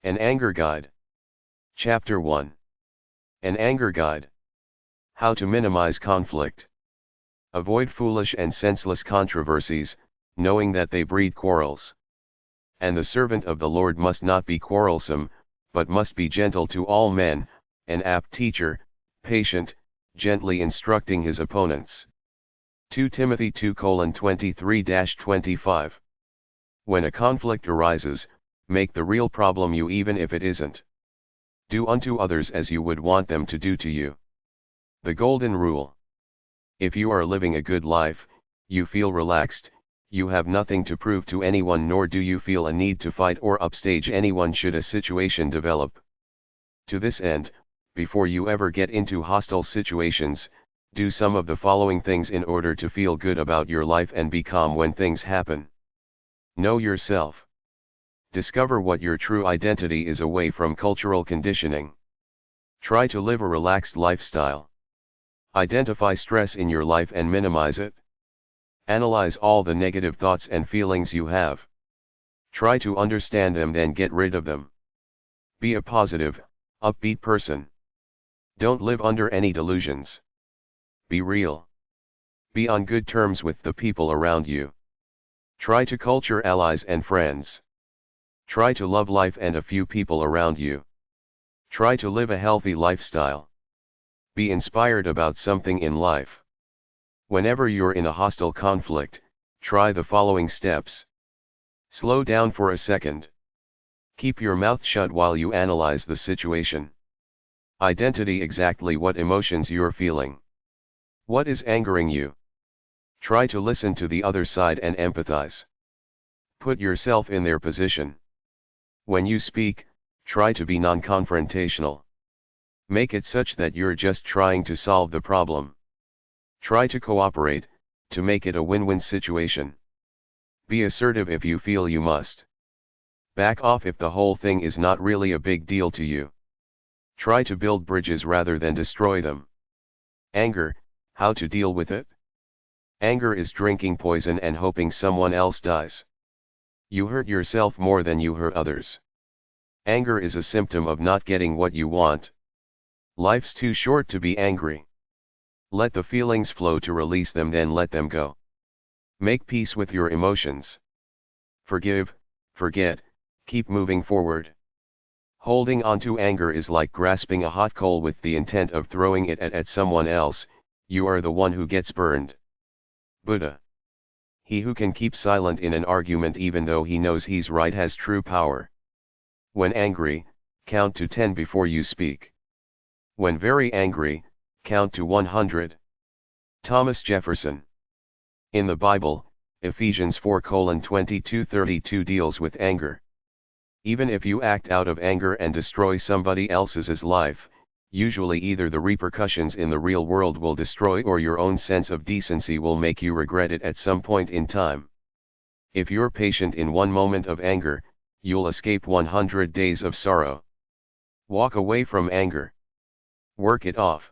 An Anger Guide. Chapter 1. An Anger Guide. How to minimize conflict. Avoid foolish and senseless controversies, knowing that they breed quarrels. And the servant of the Lord must not be quarrelsome, but must be gentle to all men, an apt teacher, patient, gently instructing his opponents. 2 Timothy 2:23-25. When a conflict arises, make the real problem you even if it isn't. Do unto others as you would want them to do to you. The Golden Rule. If you are living a good life, you feel relaxed, you have nothing to prove to anyone, nor do you feel a need to fight or upstage anyone should a situation develop. To this end, before you ever get into hostile situations, do some of the following things in order to feel good about your life and be calm when things happen. Know yourself. Discover what your true identity is away from cultural conditioning. Try to live a relaxed lifestyle. Identify stress in your life and minimize it. Analyze all the negative thoughts and feelings you have. Try to understand them, then get rid of them. Be a positive, upbeat person. Don't live under any delusions. Be real. Be on good terms with the people around you. Try to culture allies and friends. Try to love life and a few people around you. Try to live a healthy lifestyle. Be inspired about something in life. Whenever you're in a hostile conflict, try the following steps. Slow down for a second. Keep your mouth shut while you analyze the situation. Identify exactly what emotions you're feeling. What is angering you? Try to listen to the other side and empathize. Put yourself in their position. When you speak, try to be non-confrontational. Make it such that you're just trying to solve the problem. Try to cooperate, to make it a win-win situation. Be assertive if you feel you must. Back off if the whole thing is not really a big deal to you. Try to build bridges rather than destroy them. Anger, how to deal with it? Anger is drinking poison and hoping someone else dies. You hurt yourself more than you hurt others. Anger is a symptom of not getting what you want. Life's too short to be angry. Let the feelings flow to release them, then let them go. Make peace with your emotions. Forgive, forget, keep moving forward. Holding on to anger is like grasping a hot coal with the intent of throwing it at someone else. You are the one who gets burned. Buddha. He who can keep silent in an argument even though he knows he's right has true power. When angry, count to 10 before you speak. When very angry, count to 100. Thomas Jefferson. In the Bible, Ephesians 4:22-32 deals with anger. Even if you act out of anger and destroy somebody else's life, usually either the repercussions in the real world will destroy or your own sense of decency will make you regret it at some point in time. If you're patient in one moment of anger, you'll escape 100 days of sorrow. Walk away from anger. Work it off.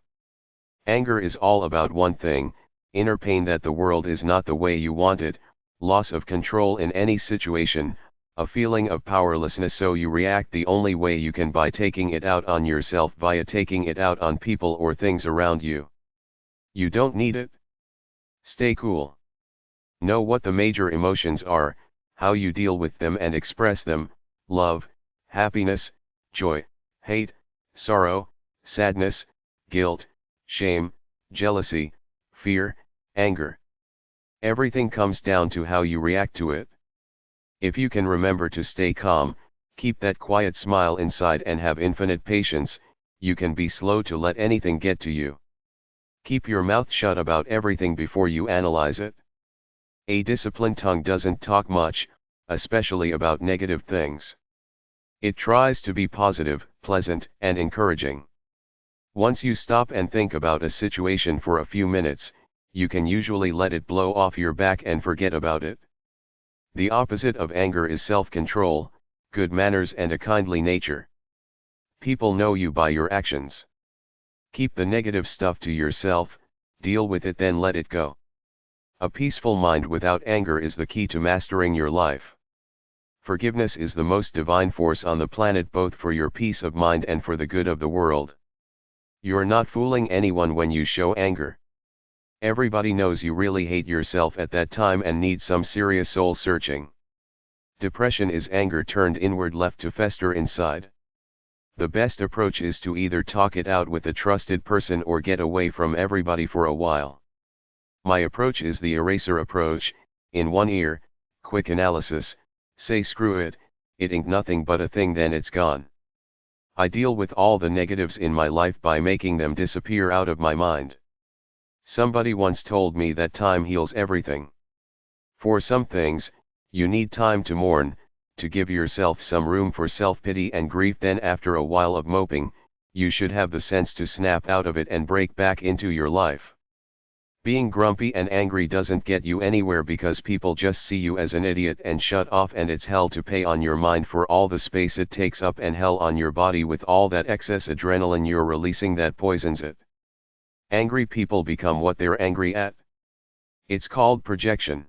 Anger is all about one thing, inner pain that the world is not the way you want it, loss of control in any situation, a feeling of powerlessness, so you react the only way you can by taking it out on yourself via taking it out on people or things around you. You don't need it. Stay cool. Know what the major emotions are, how you deal with them and express them: love, happiness, joy, hate, sorrow, sadness, guilt, shame, jealousy, fear, anger. Everything comes down to how you react to it. If you can remember to stay calm, keep that quiet smile inside and have infinite patience, you can be slow to let anything get to you. Keep your mouth shut about everything before you analyze it. A disciplined tongue doesn't talk much, especially about negative things. It tries to be positive, pleasant, and encouraging. Once you stop and think about a situation for a few minutes, you can usually let it blow off your back and forget about it. The opposite of anger is self-control, good manners and a kindly nature. People know you by your actions. Keep the negative stuff to yourself, deal with it, then let it go. A peaceful mind without anger is the key to mastering your life. Forgiveness is the most divine force on the planet, both for your peace of mind and for the good of the world. You're not fooling anyone when you show anger. Everybody knows you really hate yourself at that time and need some serious soul searching. Depression is anger turned inward, left to fester inside. The best approach is to either talk it out with a trusted person or get away from everybody for a while. My approach is the eraser approach. In one ear, quick analysis, say screw it, it ain't nothing but a thing, then it's gone. I deal with all the negatives in my life by making them disappear out of my mind. Somebody once told me that time heals everything. For some things, you need time to mourn, to give yourself some room for self-pity and grief. Then after a while of moping, you should have the sense to snap out of it and break back into your life. Being grumpy and angry doesn't get you anywhere because people just see you as an idiot and shut off, and it's hell to pay on your mind for all the space it takes up, and hell on your body with all that excess adrenaline you're releasing that poisons it. Angry people become what they're angry at. It's called projection.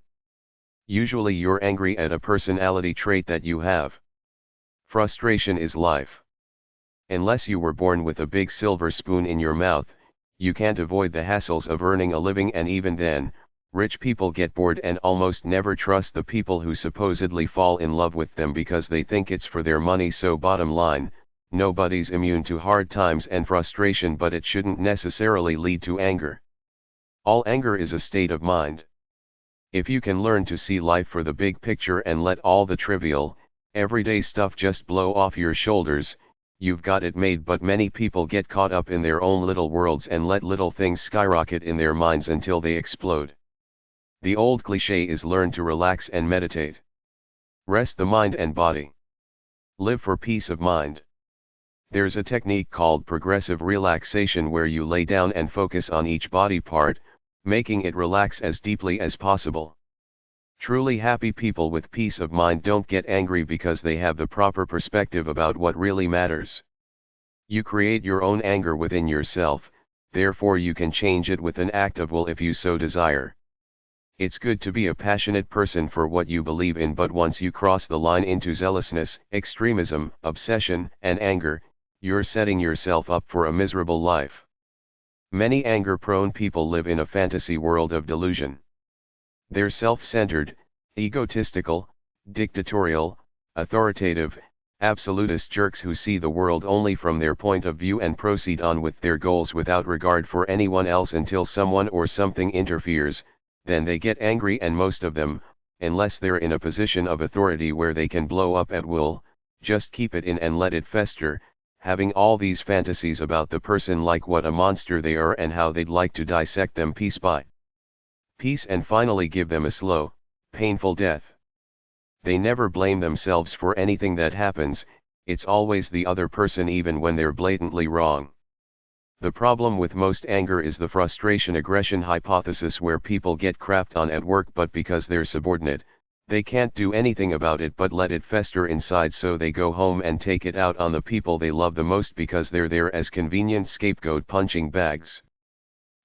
Usually you're angry at a personality trait that you have. Frustration is life. Unless you were born with a big silver spoon in your mouth, you can't avoid the hassles of earning a living, and even then, rich people get bored and almost never trust the people who supposedly fall in love with them because they think it's for their money. So bottom line, nobody's immune to hard times and frustration, but it shouldn't necessarily lead to anger. All anger is a state of mind. If you can learn to see life for the big picture and let all the trivial, everyday stuff just blow off your shoulders, you've got it made. But many people get caught up in their own little worlds and let little things skyrocket in their minds until they explode. The old cliche is learn to relax and meditate. Rest the mind and body. Live for peace of mind. There's a technique called progressive relaxation where you lay down and focus on each body part, making it relax as deeply as possible. Truly happy people with peace of mind don't get angry because they have the proper perspective about what really matters. You create your own anger within yourself, therefore you can change it with an act of will if you so desire. It's good to be a passionate person for what you believe in, but once you cross the line into zealousness, extremism, obsession, and anger, you're setting yourself up for a miserable life. Many anger-prone people live in a fantasy world of delusion. They're self-centered, egotistical, dictatorial, authoritative, absolutist jerks who see the world only from their point of view and proceed on with their goals without regard for anyone else until someone or something interferes. Then they get angry, and most of them, unless they're in a position of authority where they can blow up at will, just keep it in and let it fester, having all these fantasies about the person, like what a monster they are and how they'd like to dissect them piece by piece and finally give them a slow, painful death. They never blame themselves for anything that happens, it's always the other person even when they're blatantly wrong. The problem with most anger is the frustration-aggression hypothesis, where people get crapped on at work, but because they're subordinate, they can't do anything about it but let it fester inside, so they go home and take it out on the people they love the most because they're there as convenient scapegoat punching bags.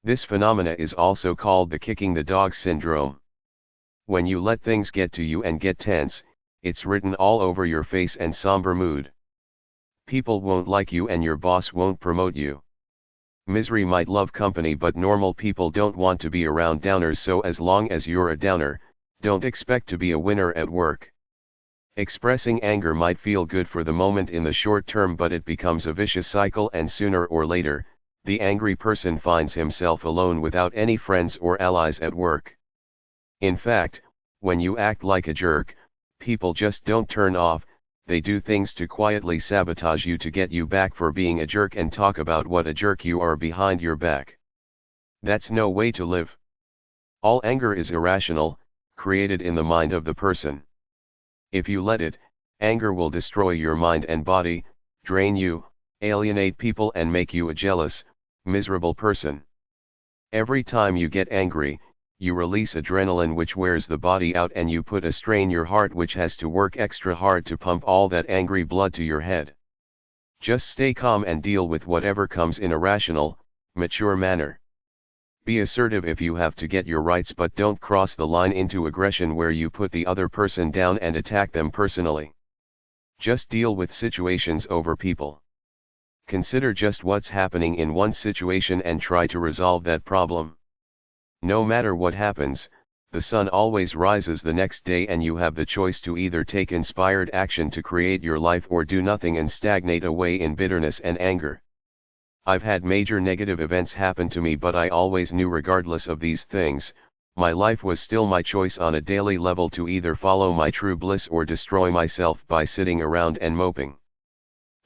This phenomena is also called the kicking the dog syndrome. When you let things get to you and get tense, it's written all over your face and somber mood. People won't like you and your boss won't promote you. Misery might love company, but normal people don't want to be around downers, so as long as you're a downer, don't expect to be a winner at work. Expressing anger might feel good for the moment in the short term, but it becomes a vicious cycle, and sooner or later, the angry person finds himself alone without any friends or allies at work. In fact, when you act like a jerk, people just don't turn off, they do things to quietly sabotage you to get you back for being a jerk and talk about what a jerk you are behind your back. That's no way to live. All anger is irrational, created in the mind of the person. If you let it, anger will destroy your mind and body, drain you, alienate people, and make you a jealous, miserable person. Every time you get angry, you release adrenaline, which wears the body out, and you put a strain your heart, which has to work extra hard to pump all that angry blood to your head. Just stay calm and deal with whatever comes in a rational, mature manner. Be assertive if you have to get your rights, but don't cross the line into aggression where you put the other person down and attack them personally. Just deal with situations over people. Consider just what's happening in one situation and try to resolve that problem. No matter what happens, the sun always rises the next day, and you have the choice to either take inspired action to create your life or do nothing and stagnate away in bitterness and anger. I've had major negative events happen to me, but I always knew regardless of these things, my life was still my choice on a daily level to either follow my true bliss or destroy myself by sitting around and moping.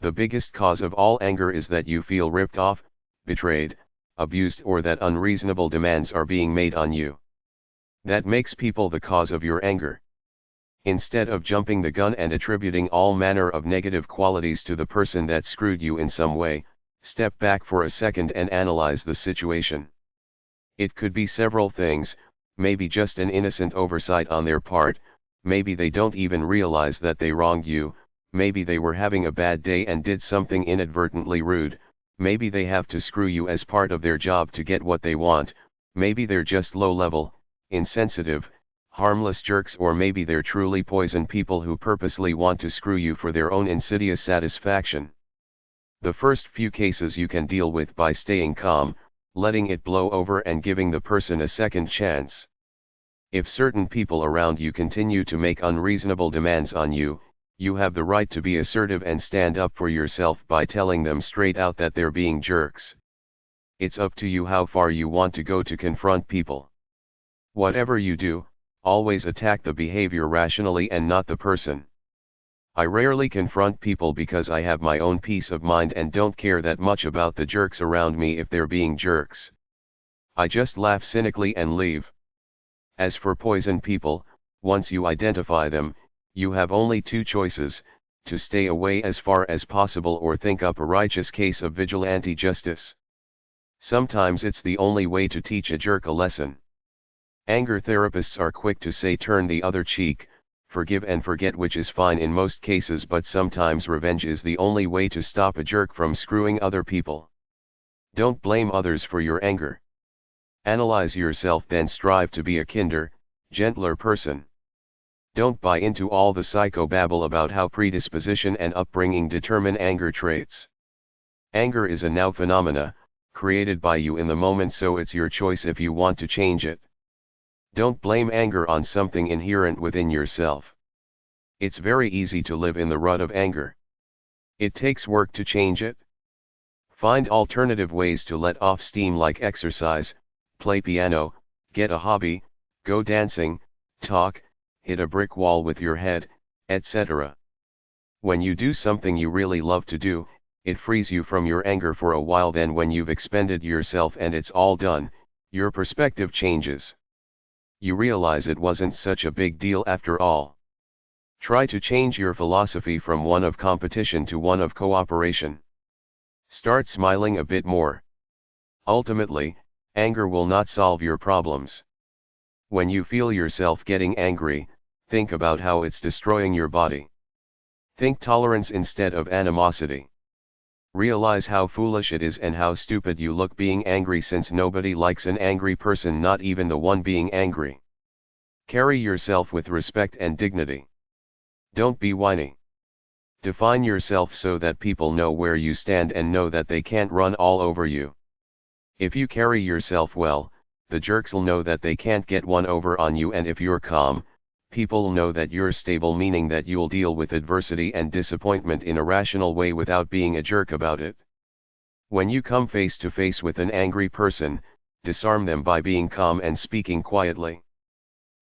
The biggest cause of all anger is that you feel ripped off, betrayed, abused, or that unreasonable demands are being made on you. That makes people the cause of your anger. Instead of jumping the gun and attributing all manner of negative qualities to the person that screwed you in some way, step back for a second and analyze the situation. It could be several things, maybe just an innocent oversight on their part, maybe they don't even realize that they wronged you, maybe they were having a bad day and did something inadvertently rude, maybe they have to screw you as part of their job to get what they want, maybe they're just low-level, insensitive, harmless jerks, or maybe they're truly poison people who purposely want to screw you for their own insidious satisfaction. The first few cases you can deal with by staying calm, letting it blow over, and giving the person a second chance. If certain people around you continue to make unreasonable demands on you, you have the right to be assertive and stand up for yourself by telling them straight out that they're being jerks. It's up to you how far you want to go to confront people. Whatever you do, always attack the behavior rationally and not the person. I rarely confront people because I have my own peace of mind and don't care that much about the jerks around me if they're being jerks. I just laugh cynically and leave. As for poison people, once you identify them, you have only two choices: to stay away as far as possible or think up a righteous case of vigilante justice. Sometimes it's the only way to teach a jerk a lesson. Anger therapists are quick to say turn the other cheek, forgive and forget, which is fine in most cases, but sometimes revenge is the only way to stop a jerk from screwing other people. Don't blame others for your anger. Analyze yourself, then strive to be a kinder, gentler person. Don't buy into all the psychobabble about how predisposition and upbringing determine anger traits. Anger is a now phenomena, created by you in the moment, so it's your choice if you want to change it. Don't blame anger on something inherent within yourself. It's very easy to live in the rut of anger. It takes work to change it. Find alternative ways to let off steam, like exercise, play piano, get a hobby, go dancing, talk, hit a brick wall with your head, etc. When you do something you really love to do, it frees you from your anger for a while. Then when you've expended yourself and it's all done, your perspective changes. You realize it wasn't such a big deal after all. Try to change your philosophy from one of competition to one of cooperation. Start smiling a bit more. Ultimately, anger will not solve your problems. When you feel yourself getting angry, think about how it's destroying your body. Think tolerance instead of animosity. Realize how foolish it is and how stupid you look being angry, since nobody likes an angry person, not even the one being angry. Carry yourself with respect and dignity. Don't be whiny. Define yourself so that people know where you stand and know that they can't run all over you. If you carry yourself well, the jerks'll know that they can't get one over on you, and if you're calm, people'll know that you're stable, meaning that you'll deal with adversity and disappointment in a rational way without being a jerk about it. When you come face to face with an angry person, disarm them by being calm and speaking quietly.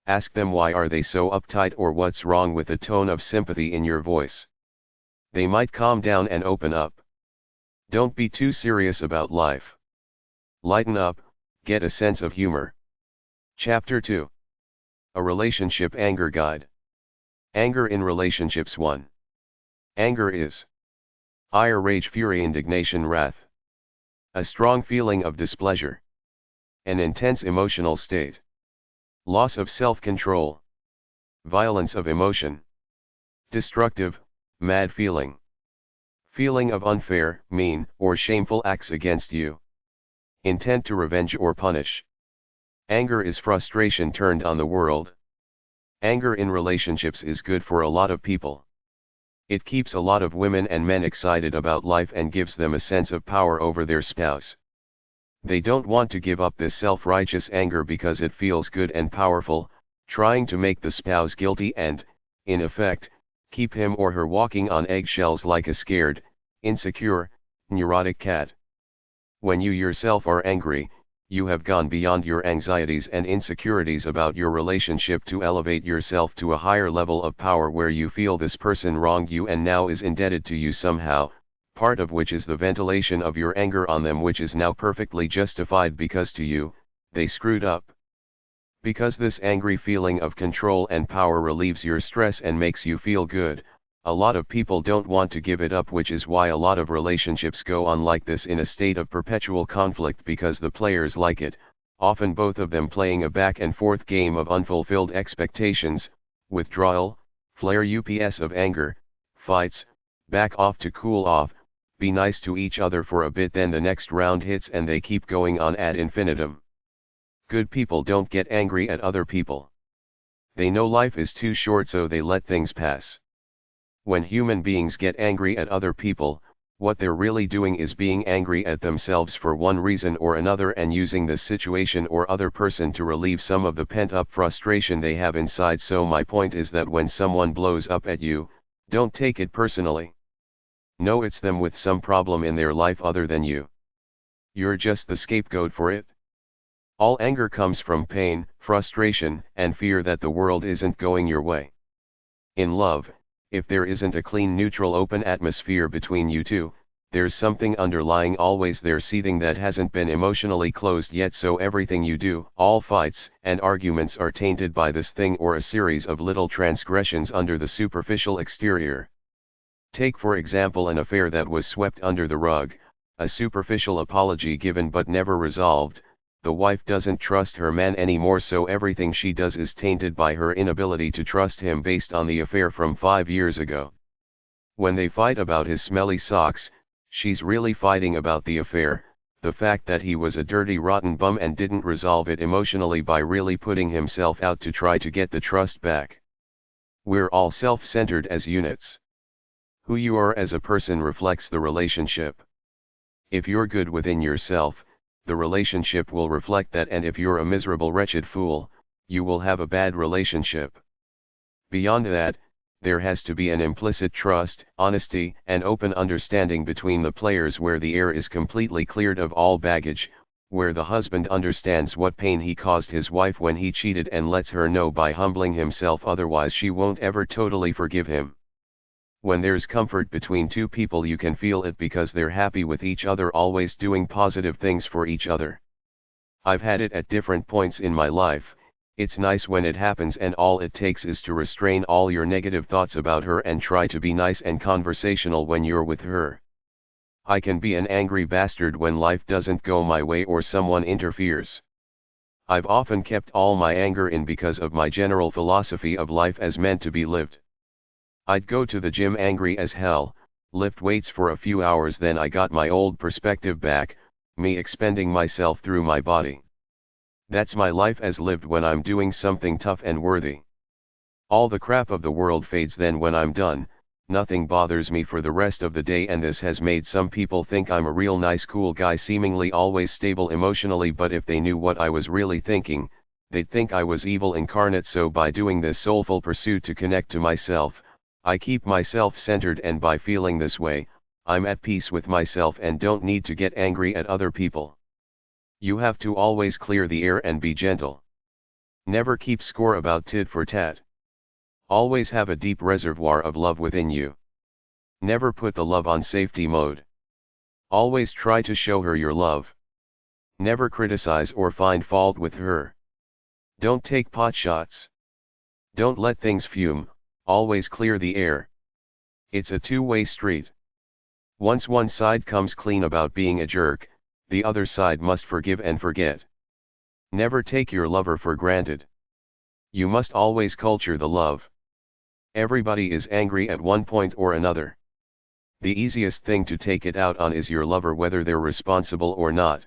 Ask them why are they so uptight or what's wrong, with a tone of sympathy in your voice. They might calm down and open up. Don't be too serious about life. Lighten up, get a sense of humor. Chapter 2. A Relationship Anger Guide. Anger in Relationships 1. Anger is ire, rage, fury, indignation, wrath. A strong feeling of displeasure. An intense emotional state. Loss of self-control. Violence of emotion. Destructive, mad feeling. Feeling of unfair, mean, or shameful acts against you. Intent to revenge or punish. Anger is frustration turned on the world. Anger in relationships is good for a lot of people. It keeps a lot of women and men excited about life and gives them a sense of power over their spouse. They don't want to give up this self-righteous anger because it feels good and powerful, trying to make the spouse guilty and, in effect, keep him or her walking on eggshells like a scared, insecure, neurotic cat. When you yourself are angry, you have gone beyond your anxieties and insecurities about your relationship to elevate yourself to a higher level of power where you feel this person wronged you and now is indebted to you somehow, part of which is the ventilation of your anger on them, which is now perfectly justified because to you, they screwed up. Because this angry feeling of control and power relieves your stress and makes you feel good, a lot of people don't want to give it up, which is why a lot of relationships go on like this in a state of perpetual conflict because the players like it, often both of them playing a back and forth game of unfulfilled expectations, withdrawal, flare ups of anger, fights, back off to cool off, be nice to each other for a bit, then the next round hits and they keep going on ad infinitum. Good people don't get angry at other people. They know life is too short, so they let things pass. When human beings get angry at other people, what they're really doing is being angry at themselves for one reason or another and using this situation or other person to relieve some of the pent-up frustration they have inside. So my point is that when someone blows up at you, don't take it personally. No, it's them with some problem in their life other than you. You're just the scapegoat for it. All anger comes from pain, frustration, and fear that the world isn't going your way. In love, if there isn't a clean, neutral, open atmosphere between you two, there's something underlying always there seething that hasn't been emotionally closed yet, so everything you do, all fights and arguments are tainted by this thing or a series of little transgressions under the superficial exterior. Take for example an affair that was swept under the rug, a superficial apology given but never resolved. The wife doesn't trust her man anymore, so everything she does is tainted by her inability to trust him based on the affair from 5 years ago. When they fight about his smelly socks, she's really fighting about the affair, the fact that he was a dirty rotten bum and didn't resolve it emotionally by really putting himself out to try to get the trust back. We're all self-centered as units. Who you are as a person reflects the relationship. If you're good within yourself, the relationship will reflect that, and if you're a miserable, wretched fool, you will have a bad relationship. Beyond that, there has to be an implicit trust, honesty, and open understanding between the players where the air is completely cleared of all baggage, where the husband understands what pain he caused his wife when he cheated and lets her know by humbling himself, otherwise she won't ever totally forgive him. When there's comfort between two people, you can feel it because they're happy with each other, always doing positive things for each other. I've had it at different points in my life. It's nice when it happens, and all it takes is to restrain all your negative thoughts about her and try to be nice and conversational when you're with her. I can be an angry bastard when life doesn't go my way or someone interferes. I've often kept all my anger in because of my general philosophy of life as meant to be lived. I'd go to the gym angry as hell, lift weights for a few hours, then I got my old perspective back, me expending myself through my body. That's my life as lived when I'm doing something tough and worthy. All the crap of the world fades then when I'm done, nothing bothers me for the rest of the day, and this has made some people think I'm a real nice cool guy, seemingly always stable emotionally, but if they knew what I was really thinking, they'd think I was evil incarnate. So by doing this soulful pursuit to connect to myself, I keep myself centered, and by feeling this way, I'm at peace with myself and don't need to get angry at other people. You have to always clear the air and be gentle. Never keep score about tit for tat. Always have a deep reservoir of love within you. Never put the love on safety mode. Always try to show her your love. Never criticize or find fault with her. Don't take pot shots. Don't let things fume. Always clear the air. It's a two-way street. Once one side comes clean about being a jerk, the other side must forgive and forget. Never take your lover for granted. You must always culture the love. Everybody is angry at one point or another. The easiest thing to take it out on is your lover, whether they're responsible or not.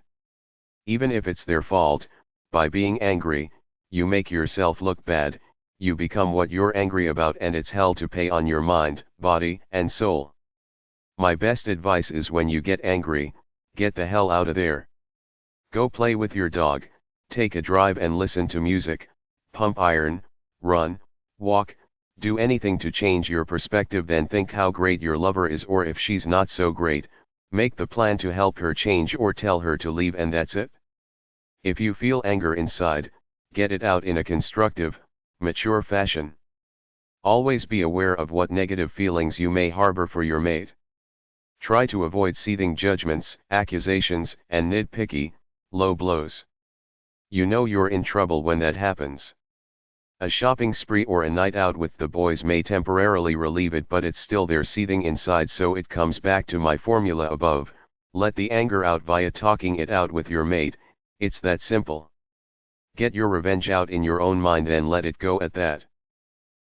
Even if it's their fault, by being angry, you make yourself look bad, you become what you're angry about, and it's hell to pay on your mind, body, and soul. My best advice is when you get angry, get the hell out of there. Go play with your dog, take a drive and listen to music, pump iron, run, walk, do anything to change your perspective. Then think how great your lover is, or if she's not so great, make the plan to help her change or tell her to leave, and that's it. If you feel anger inside, get it out in a constructive, mature fashion. Always be aware of what negative feelings you may harbor for your mate. Try to avoid seething judgments, accusations, and nitpicky, low blows. You know you're in trouble when that happens. A shopping spree or a night out with the boys may temporarily relieve it, but it's still there seething inside. So it comes back to my formula above: let the anger out via talking it out with your mate. It's that simple. Get your revenge out in your own mind, then let it go at that.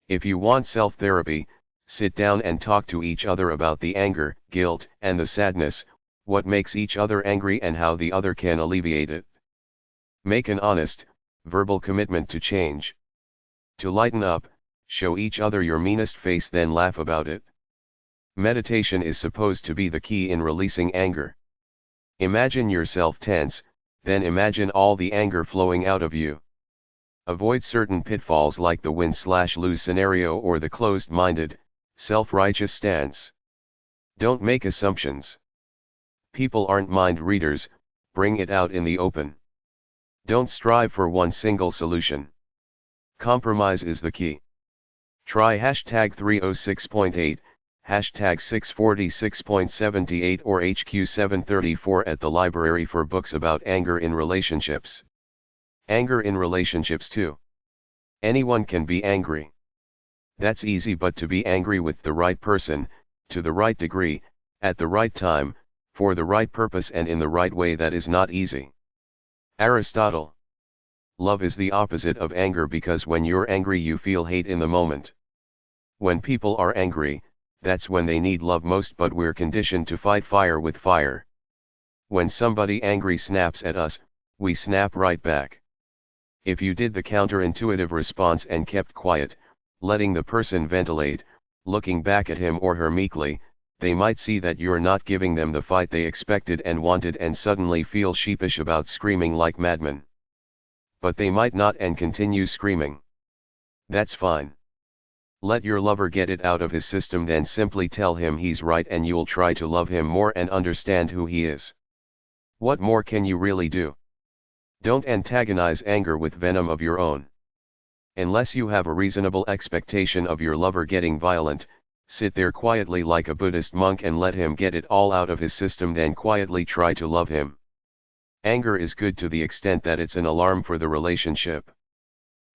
If you want self-therapy, sit down and talk to each other about the anger, guilt, and the sadness, what makes each other angry and how the other can alleviate it. Make an honest, verbal commitment to change. To lighten up, show each other your meanest face, then laugh about it. Meditation is supposed to be the key in releasing anger. Imagine yourself tense, then imagine all the anger flowing out of you. Avoid certain pitfalls like the win/lose scenario or the closed-minded, self-righteous stance. Don't make assumptions. People aren't mind readers, bring it out in the open. Don't strive for one single solution. Compromise is the key. Try hashtag 306.8, hashtag 646.78 or HQ734 at the library for books about anger in relationships. Anger in relationships too. Anyone can be angry. That's easy, but to be angry with the right person, to the right degree, at the right time, for the right purpose and in the right way, that is not easy. Aristotle. Love is the opposite of anger, because when you're angry you feel hate in the moment. When people are angry, that's when they need love most, but we're conditioned to fight fire with fire. When somebody angry snaps at us, we snap right back. If you did the counterintuitive response and kept quiet, letting the person ventilate, looking back at him or her meekly, they might see that you're not giving them the fight they expected and wanted, and suddenly feel sheepish about screaming like madmen. But they might not and continue screaming. That's fine. Let your lover get it out of his system, then simply tell him he's right and you'll try to love him more and understand who he is. What more can you really do? Don't antagonize anger with venom of your own. Unless you have a reasonable expectation of your lover getting violent, sit there quietly like a Buddhist monk and let him get it all out of his system, then quietly try to love him. Anger is good to the extent that it's an alarm for the relationship.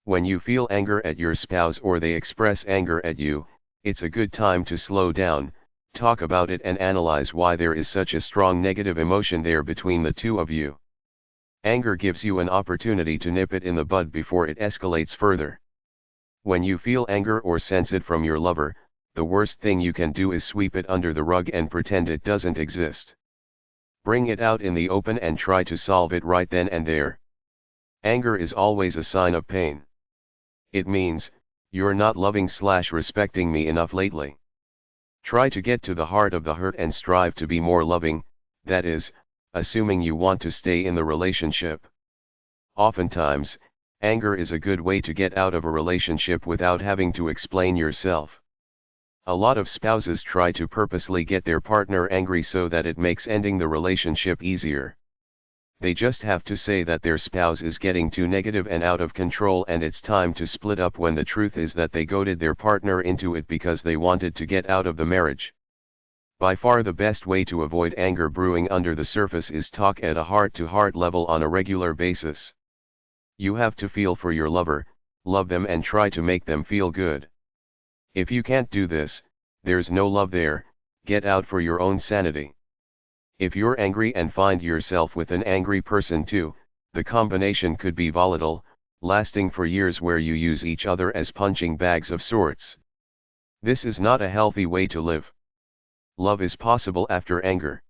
When you feel anger at your spouse or they express anger at you, it's a good time to slow down, talk about it and analyze why there is such a strong negative emotion there between the two of you. Anger gives you an opportunity to nip it in the bud before it escalates further. When you feel anger or sense it from your lover, the worst thing you can do is sweep it under the rug and pretend it doesn't exist. Bring it out in the open and try to solve it right then and there. Anger is always a sign of pain. It means, you're not loving/respecting me enough lately. Try to get to the heart of the hurt and strive to be more loving, that is, assuming you want to stay in the relationship. Oftentimes, anger is a good way to get out of a relationship without having to explain yourself. A lot of spouses try to purposely get their partner angry so that it makes ending the relationship easier. They just have to say that their spouse is getting too negative and out of control and it's time to split up, when the truth is that they goaded their partner into it because they wanted to get out of the marriage. By far the best way to avoid anger brewing under the surface is talk at a heart-to-heart level on a regular basis. You have to feel for your lover, love them and try to make them feel good. If you can't do this, there's no love there, get out for your own sanity. If you're angry and find yourself with an angry person too, the combination could be volatile, lasting for years, where you use each other as punching bags of sorts. This is not a healthy way to live. Love is possible after anger.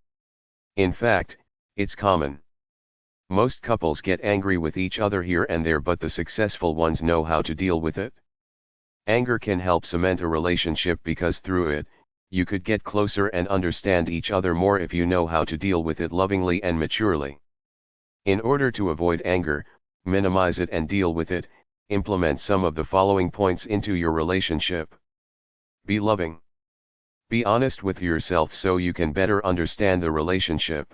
In fact, it's common. Most couples get angry with each other here and there, but the successful ones know how to deal with it. Anger can help cement a relationship because through it, you could get closer and understand each other more if you know how to deal with it lovingly and maturely. In order to avoid anger, minimize it and deal with it, implement some of the following points into your relationship. Be loving. Be honest with yourself so you can better understand the relationship.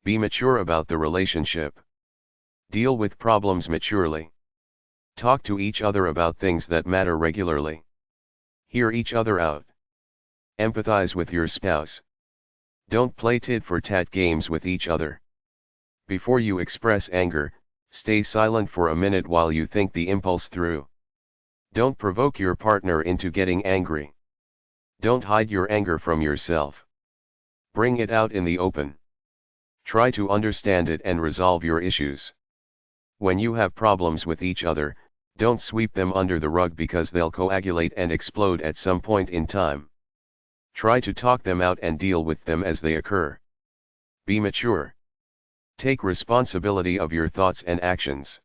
Be mature about the relationship. Deal with problems maturely. Talk to each other about things that matter regularly. Hear each other out. Empathize with your spouse. Don't play tit-for-tat games with each other. Before you express anger, stay silent for a minute while you think the impulse through. Don't provoke your partner into getting angry. Don't hide your anger from yourself. Bring it out in the open. Try to understand it and resolve your issues. When you have problems with each other, don't sweep them under the rug because they'll coagulate and explode at some point in time. Try to talk them out and deal with them as they occur. Be mature. Take responsibility of your thoughts and actions.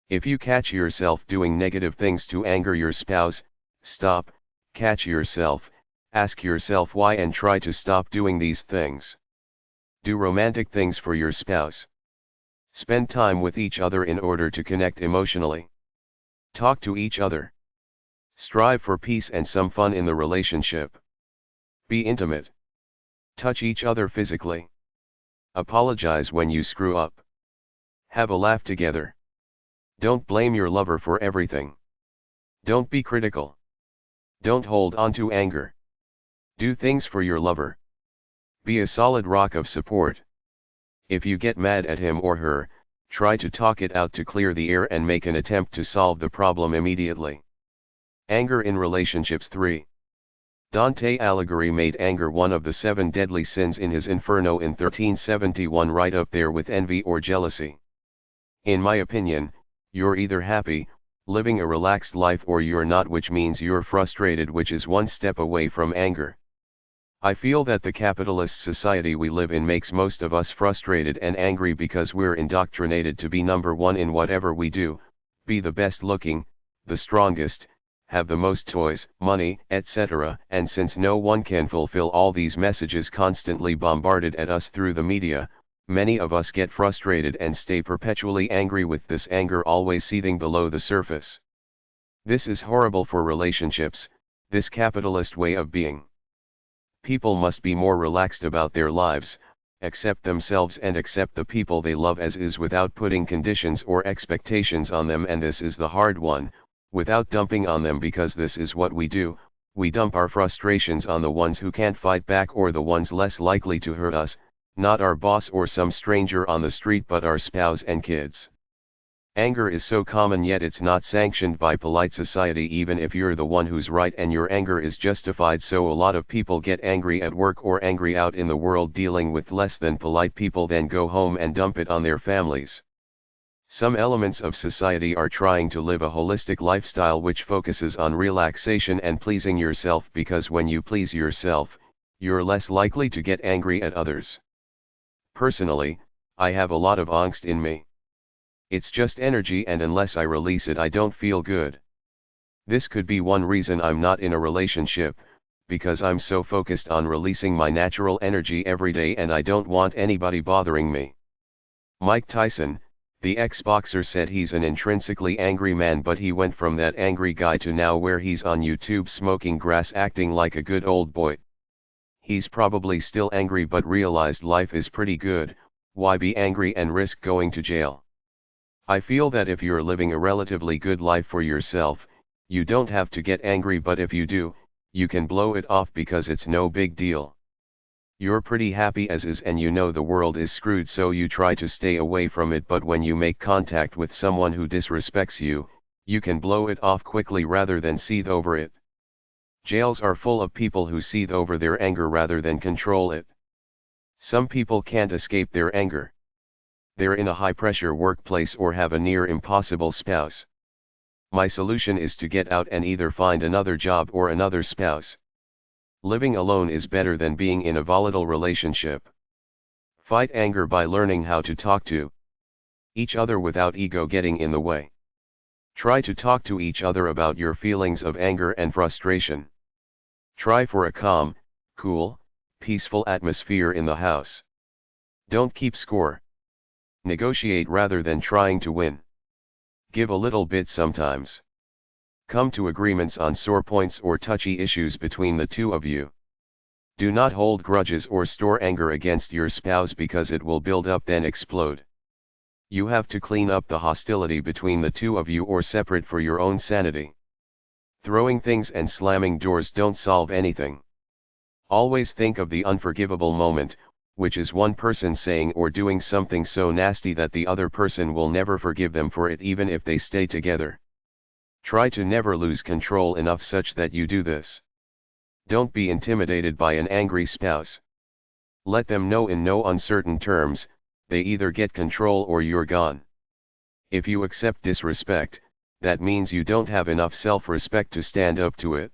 If you catch yourself doing negative things to anger your spouse, stop, catch yourself, ask yourself why and try to stop doing these things. Do romantic things for your spouse. Spend time with each other in order to connect emotionally. Talk to each other. Strive for peace and some fun in the relationship. Be intimate. Touch each other physically. Apologize when you screw up. Have a laugh together. Don't blame your lover for everything. Don't be critical. Don't hold on to anger. Do things for your lover. Be a solid rock of support. If you get mad at him or her, try to talk it out to clear the air and make an attempt to solve the problem immediately. Anger in relationships 3. Dante Alighieri made anger one of the 7 deadly sins in his Inferno in 1371, right up there with envy or jealousy. In my opinion, you're either happy, living a relaxed life, or you're not, which means you're frustrated, which is one step away from anger. I feel that the capitalist society we live in makes most of us frustrated and angry because we're indoctrinated to be number one in whatever we do, be the best looking, the strongest, have the most toys, money, etc. And since no one can fulfill all these messages constantly bombarded at us through the media, many of us get frustrated and stay perpetually angry, with this anger always seething below the surface. This is horrible for relationships, this capitalist way of being. People must be more relaxed about their lives, accept themselves and accept the people they love as is without putting conditions or expectations on them, and this is the hard one, without dumping on them, because this is what we do, we dump our frustrations on the ones who can't fight back or the ones less likely to hurt us, not our boss or some stranger on the street but our spouse and kids. Anger is so common, yet it's not sanctioned by polite society even if you're the one who's right and your anger is justified, so a lot of people get angry at work or angry out in the world dealing with less than polite people, then go home and dump it on their families. Some elements of society are trying to live a holistic lifestyle which focuses on relaxation and pleasing yourself, because when you please yourself, you're less likely to get angry at others. Personally, I have a lot of angst in me. It's just energy, and unless I release it I don't feel good. This could be one reason I'm not in a relationship, because I'm so focused on releasing my natural energy every day and I don't want anybody bothering me. Mike Tyson, the ex-boxer, said he's an intrinsically angry man, but he went from that angry guy to now where he's on YouTube smoking grass acting like a good old boy. He's probably still angry but realized life is pretty good, why be angry and risk going to jail? I feel that if you're living a relatively good life for yourself, you don't have to get angry, but if you do, you can blow it off because it's no big deal. You're pretty happy as is and you know the world is screwed, so you try to stay away from it, but when you make contact with someone who disrespects you, you can blow it off quickly rather than seethe over it. Jails are full of people who seethe over their anger rather than control it. Some people can't escape their anger. They're in a high-pressure workplace or have a near impossible spouse. My solution is to get out and either find another job or another spouse. Living alone is better than being in a volatile relationship. Fight anger by learning how to talk to, each other without ego getting in the way. Try to talk to each other about your feelings of anger and frustration. Try for a calm, cool, peaceful atmosphere in the house. Don't keep score. Negotiate rather than trying to win. Give a little bit sometimes. Come to agreements on sore points or touchy issues between the two of you. Do not hold grudges or store anger against your spouse because it will build up then explode. You have to clean up the hostility between the two of you or separate for your own sanity. Throwing things and slamming doors don't solve anything. Always think of the unforgivable moment, which is one person saying or doing something so nasty that the other person will never forgive them for it even if they stay together. Try to never lose control enough such that you do this. Don't be intimidated by an angry spouse. Let them know in no uncertain terms, they either get control or you're gone. If you accept disrespect, that means you don't have enough self-respect to stand up to it.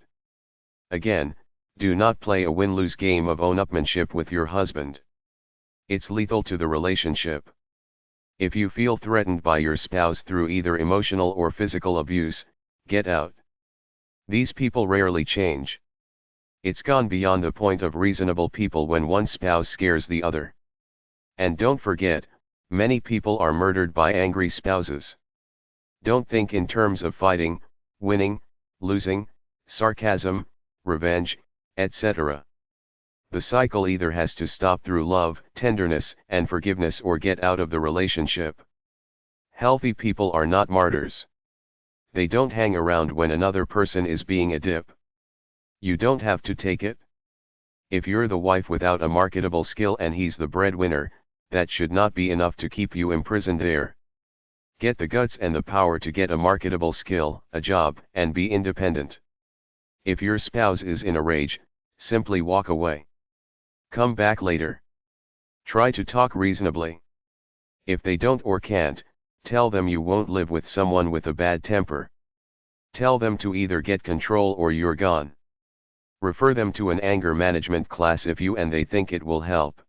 Again, do not play a win-lose game of own-upmanship with your husband. It's lethal to the relationship. If you feel threatened by your spouse through either emotional or physical abuse, get out. These people rarely change. It's gone beyond the point of reasonable people when one spouse scares the other. And don't forget, many people are murdered by angry spouses. Don't think in terms of fighting, winning, losing, sarcasm, revenge, etc. The cycle either has to stop through love, tenderness, and forgiveness or get out of the relationship. Healthy people are not martyrs. They don't hang around when another person is being a dip. You don't have to take it. If you're the wife without a marketable skill and he's the breadwinner, that should not be enough to keep you imprisoned there. Get the guts and the power to get a marketable skill, a job, and be independent. If your spouse is in a rage, simply walk away. Come back later. Try to talk reasonably. If they don't or can't, tell them you won't live with someone with a bad temper. Tell them to either get control or you're gone. Refer them to an anger management class if you and they think it will help.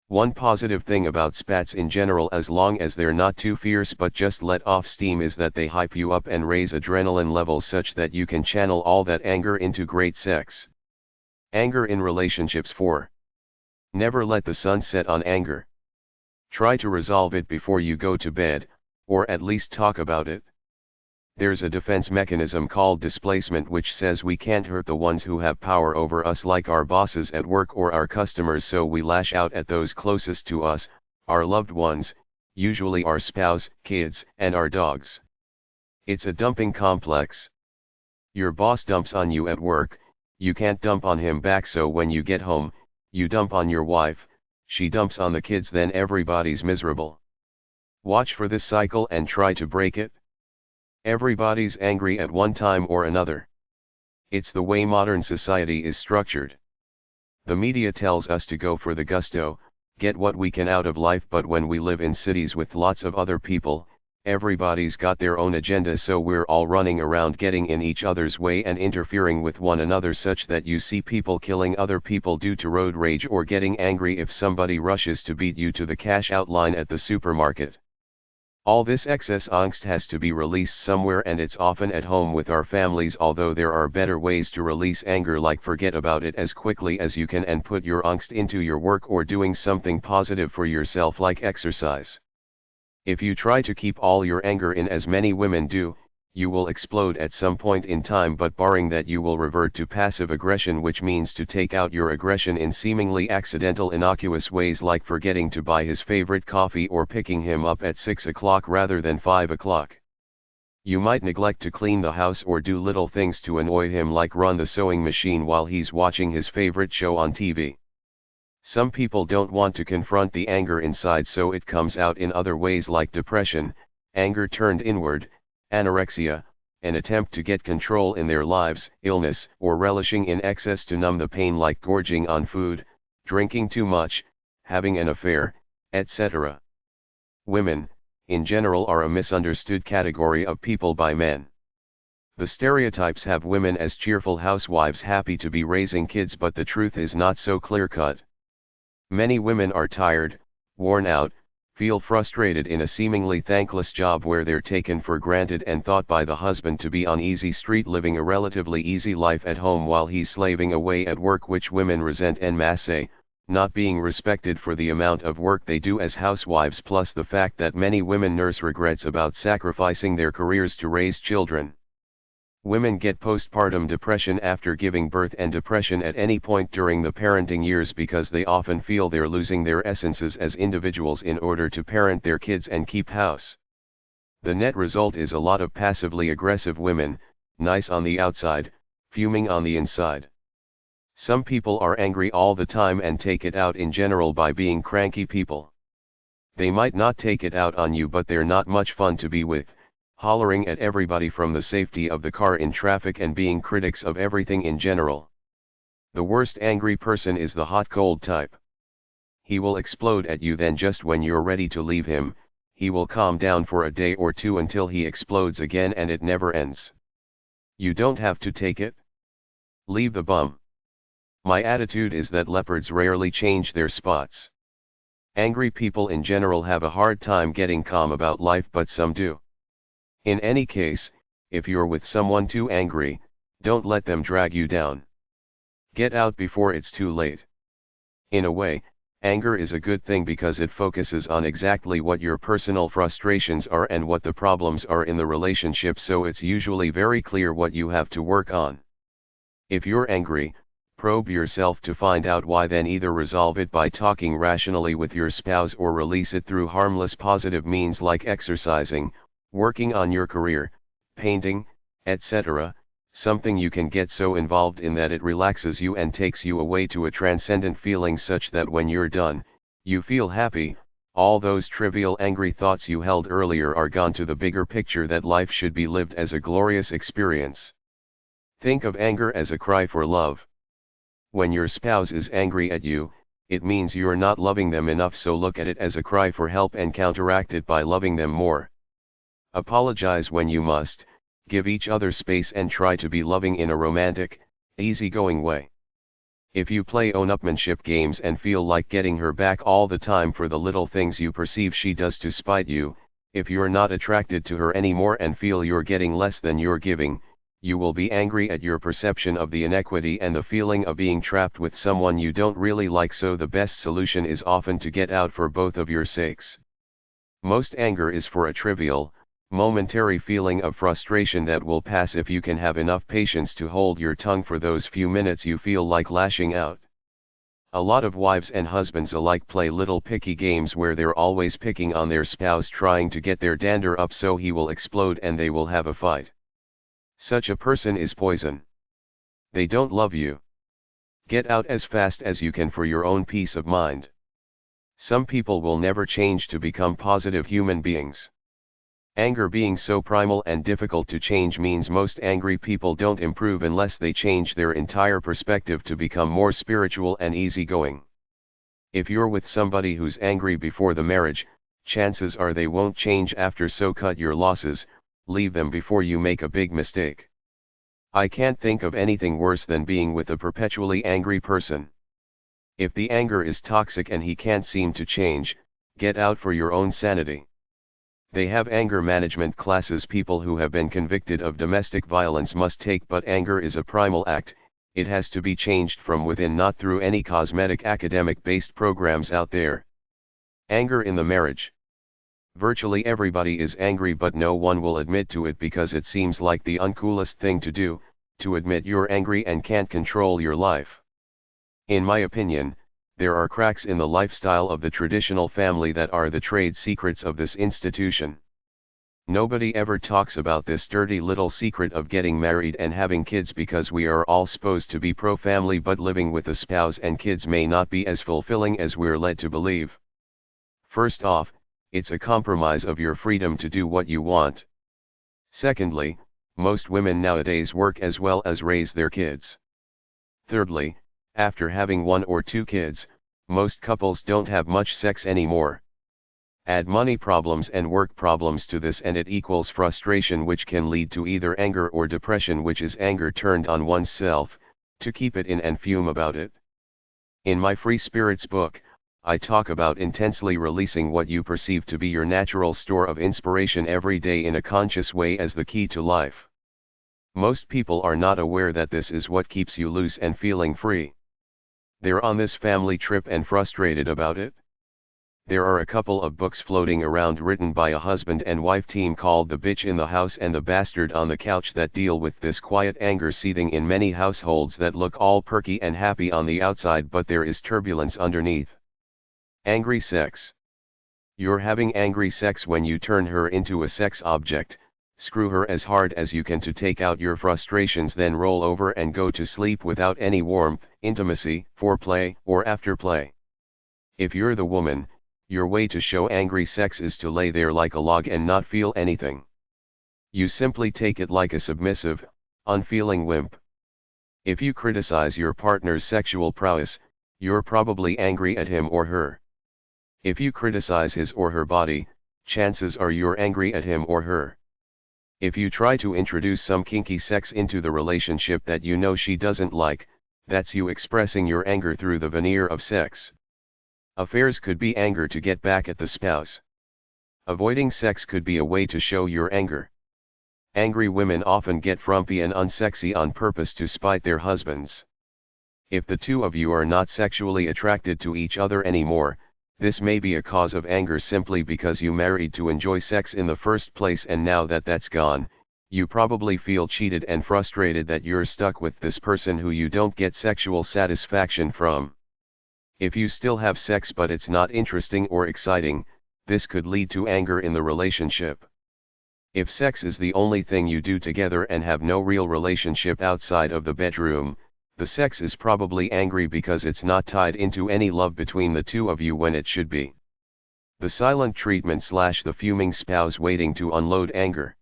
One positive thing about spats in general, as long as they're not too fierce but just let off steam, is that they hype you up and raise adrenaline levels such that you can channel all that anger into great sex. Anger in relationships. 4. Never let the sun set on anger. Try to resolve it before you go to bed, or at least talk about it. There's a defense mechanism called displacement which says we can't hurt the ones who have power over us, like our bosses at work or our customers, so we lash out at those closest to us, our loved ones, usually our spouse, kids, and our dogs. It's a dumping complex. Your boss dumps on you at work, you can't dump on him back, so when you get home, you dump on your wife, she dumps on the kids, then everybody's miserable. Watch for this cycle and try to break it. Everybody's angry at one time or another. It's the way modern society is structured. The media tells us to go for the gusto, get what we can out of life, but when we live in cities with lots of other people, everybody's got their own agenda, so we're all running around getting in each other's way and interfering with one another, such that you see people killing other people due to road rage or getting angry if somebody rushes to beat you to the cash out line at the supermarket. All this excess angst has to be released somewhere, and it's often at home with our families, although there are better ways to release anger, like forget about it as quickly as you can and put your angst into your work or doing something positive for yourself like exercise. If you try to keep all your anger in, as many women do, you will explode at some point in time, but barring that, you will revert to passive aggression, which means to take out your aggression in seemingly accidental, innocuous ways, like forgetting to buy his favorite coffee or picking him up at 6 o'clock rather than 5 o'clock. You might neglect to clean the house or do little things to annoy him, like run the sewing machine while he's watching his favorite show on TV. Some people don't want to confront the anger inside, so it comes out in other ways, like depression, anger turned inward, anorexia, an attempt to get control in their lives, illness, or relishing in excess to numb the pain, like gorging on food, drinking too much, having an affair, etc. Women, in general, are a misunderstood category of people by men. The stereotypes have women as cheerful housewives happy to be raising kids, but the truth is not so clear-cut. Many women are tired, worn out, Feel frustrated in a seemingly thankless job where they're taken for granted and thought by the husband to be on easy street, living a relatively easy life at home while he's slaving away at work, which women resent en masse, not being respected for the amount of work they do as housewives, plus the fact that many women nurse regrets about sacrificing their careers to raise children. Women get postpartum depression after giving birth and depression at any point during the parenting years because they often feel they're losing their essences as individuals in order to parent their kids and keep house. The net result is a lot of passively aggressive women, nice on the outside, fuming on the inside. Some people are angry all the time and take it out in general by being cranky people. They might not take it out on you, but they're not much fun to be with, hollering at everybody from the safety of the car in traffic and being critics of everything in general. The worst angry person is the hot-cold type. He will explode at you, then just when you're ready to leave him, he will calm down for a day or two until he explodes again, and it never ends. You don't have to take it. Leave the bum. My attitude is that leopards rarely change their spots. Angry people in general have a hard time getting calm about life, but some do. In any case, if you're with someone too angry, don't let them drag you down. Get out before it's too late. In a way, anger is a good thing because it focuses on exactly what your personal frustrations are and what the problems are in the relationship, so it's usually very clear what you have to work on. If you're angry, probe yourself to find out why, then either resolve it by talking rationally with your spouse or release it through harmless positive means like exercising, working on your career, painting, etc., something you can get so involved in that it relaxes you and takes you away to a transcendent feeling such that when you're done, you feel happy. All those trivial angry thoughts you held earlier are gone to the bigger picture that life should be lived as a glorious experience. Think of anger as a cry for love. When your spouse is angry at you, it means you're not loving them enough, so look at it as a cry for help and counteract it by loving them more. Apologize when you must, give each other space, and try to be loving in a romantic, easygoing way. If you play own-upmanship games and feel like getting her back all the time for the little things you perceive she does to spite you, if you're not attracted to her anymore and feel you're getting less than you're giving, you will be angry at your perception of the inequity and the feeling of being trapped with someone you don't really like, so the best solution is often to get out for both of your sakes. Most anger is for a trivial, momentary feeling of frustration that will pass if you can have enough patience to hold your tongue for those few minutes you feel like lashing out. A lot of wives and husbands alike play little picky games where they're always picking on their spouse, trying to get their dander up so he will explode and they will have a fight. Such a person is poison. They don't love you. Get out as fast as you can for your own peace of mind. Some people will never change to become positive human beings. Anger being so primal and difficult to change means most angry people don't improve unless they change their entire perspective to become more spiritual and easygoing. If you're with somebody who's angry before the marriage, chances are they won't change after, so cut your losses, leave them before you make a big mistake. I can't think of anything worse than being with a perpetually angry person. If the anger is toxic and he can't seem to change, get out for your own sanity. They have anger management classes people who have been convicted of domestic violence must take, but anger is a primal act, it has to be changed from within, not through any cosmetic academic-based programs out there. Anger in the marriage. Virtually everybody is angry, but no one will admit to it because it seems like the uncoolest thing to do, to admit you're angry and can't control your life. In my opinion, there are cracks in the lifestyle of the traditional family that are the trade secrets of this institution. Nobody ever talks about this dirty little secret of getting married and having kids because we are all supposed to be pro-family, but living with a spouse and kids may not be as fulfilling as we're led to believe. First off, it's a compromise of your freedom to do what you want. Secondly, most women nowadays work as well as raise their kids. Thirdly, after having 1 or 2 kids, most couples don't have much sex anymore. Add money problems and work problems to this and it equals frustration, which can lead to either anger or depression, which is anger turned on oneself, to keep it in and fume about it. In my Free Spirits book, I talk about intensely releasing what you perceive to be your natural store of inspiration every day in a conscious way as the key to life. Most people are not aware that this is what keeps you loose and feeling free. They're on this family trip and frustrated about it. There are a couple of books floating around written by a husband and wife team called The Bitch in the House and The Bastard on the Couch that deal with this quiet anger seething in many households that look all perky and happy on the outside, but there is turbulence underneath. Angry sex. You're having angry sex when you turn her into a sex object, screw her as hard as you can to take out your frustrations, then roll over and go to sleep without any warmth, intimacy, foreplay, or afterplay. If you're the woman, your way to show angry sex is to lay there like a log and not feel anything. You simply take it like a submissive, unfeeling wimp. If you criticize your partner's sexual prowess, you're probably angry at him or her. If you criticize his or her body, chances are you're angry at him or her. If you try to introduce some kinky sex into the relationship that you know she doesn't like, that's you expressing your anger through the veneer of sex. Affairs could be anger to get back at the spouse. Avoiding sex could be a way to show your anger. Angry women often get frumpy and unsexy on purpose to spite their husbands. If the two of you are not sexually attracted to each other anymore, this may be a cause of anger simply because you married to enjoy sex in the first place, and now that that's gone, you probably feel cheated and frustrated that you're stuck with this person who you don't get sexual satisfaction from. If you still have sex but it's not interesting or exciting, this could lead to anger in the relationship. If sex is the only thing you do together and have no real relationship outside of the bedroom, the sex is probably angry because it's not tied into any love between the two of you when it should be. The silent treatment / the fuming spouse waiting to unload anger.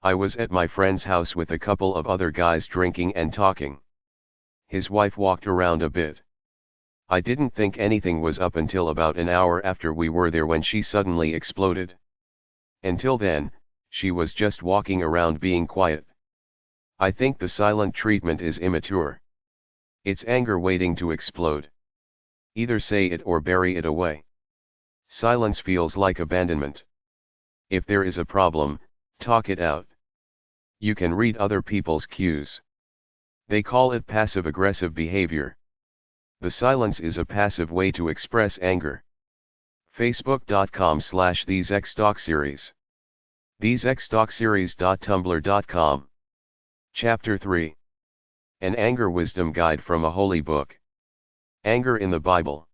I was at my friend's house with a couple of other guys drinking and talking. His wife walked around a bit. I didn't think anything was up until about an hour after we were there when she suddenly exploded. Until then, she was just walking around being quiet. I think the silent treatment is immature. It's anger waiting to explode. Either say it or bury it away. Silence feels like abandonment. If there is a problem, talk it out. You can read other people's cues. They call it passive-aggressive behavior. The silence is a passive way to express anger. Facebook.com/TheseXTalkSeries. TheseXTalkSeries.tumblr.com. Chapter 3. An Anger Wisdom Guide from a Holy Book. Anger in the Bible.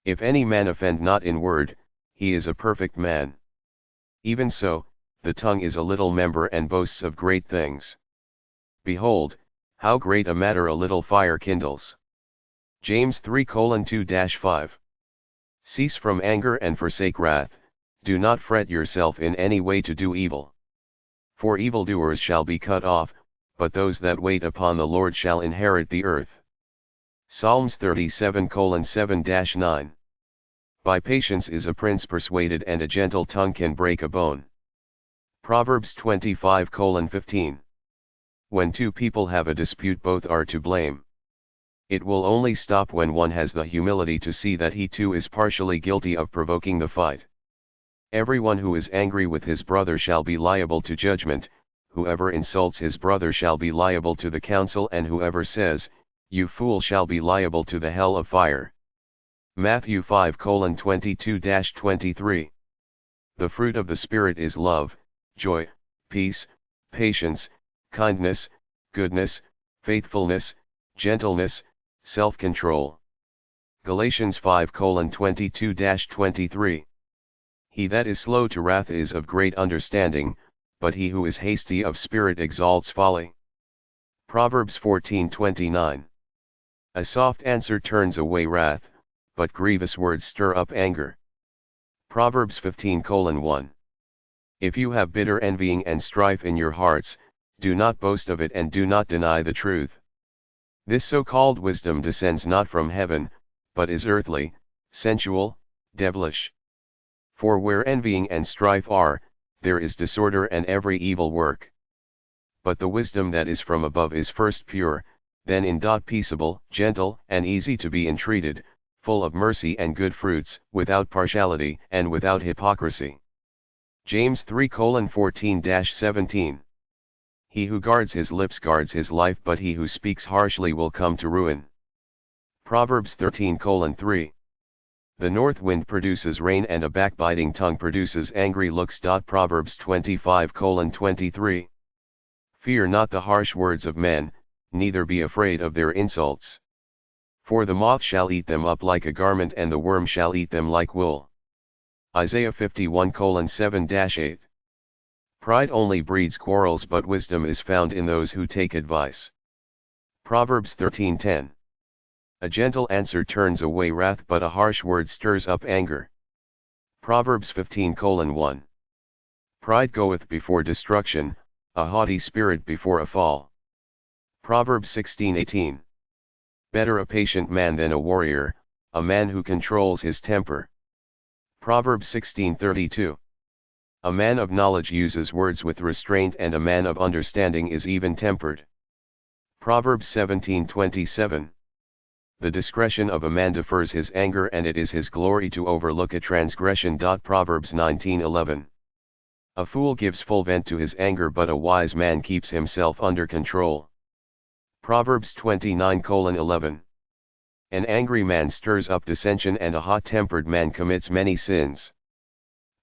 If any man offend not in word, he is a perfect man. Even so, the tongue is a little member and boasts of great things. Behold, how great a matter a little fire kindles. James 3:2-5. Cease from anger and forsake wrath, do not fret yourself in any way to do evil. For evildoers shall be cut off, but those that wait upon the Lord shall inherit the earth. Psalms 37:7-9. By patience is a prince persuaded, and a gentle tongue can break a bone. Proverbs 25:15. When two people have a dispute, both are to blame. It will only stop when one has the humility to see that he too is partially guilty of provoking the fight. Everyone who is angry with his brother shall be liable to judgment, whoever insults his brother shall be liable to the council, and whoever says, "You fool," shall be liable to the hell of fire. Matthew 5:22-23. The fruit of the Spirit is love, joy, peace, patience, kindness, goodness, faithfulness, gentleness, self-control. Galatians 5:22-23. He that is slow to wrath is of great understanding, but he who is hasty of spirit exalts folly. Proverbs 14:29. A soft answer turns away wrath, but grievous words stir up anger. Proverbs 15:1. If you have bitter envying and strife in your hearts, do not boast of it and do not deny the truth. This so-called wisdom descends not from heaven, but is earthly, sensual, devilish. For where envying and strife are, there is disorder and every evil work. But the wisdom that is from above is first pure, then peaceable, gentle, and easy to be entreated, full of mercy and good fruits, without partiality and without hypocrisy. James 3:14-17. He who guards his lips guards his life, but he who speaks harshly will come to ruin. Proverbs 13:3. The north wind produces rain and a backbiting tongue produces angry looks. Proverbs 25:23. Fear not the harsh words of men, neither be afraid of their insults. For the moth shall eat them up like a garment and the worm shall eat them like wool. Isaiah 51:7-8. Pride only breeds quarrels, but wisdom is found in those who take advice. Proverbs 13:10. A gentle answer turns away wrath, but a harsh word stirs up anger. Proverbs 15:1. Pride goeth before destruction, a haughty spirit before a fall. Proverbs 16:18. Better a patient man than a warrior, a man who controls his temper. Proverbs 16:32. A man of knowledge uses words with restraint, and a man of understanding is even-tempered. Proverbs 17:27. The discretion of a man defers his anger, and it is his glory to overlook a transgression. Proverbs 19:11. A fool gives full vent to his anger, but a wise man keeps himself under control. Proverbs 29:11. An angry man stirs up dissension, and a hot-tempered man commits many sins.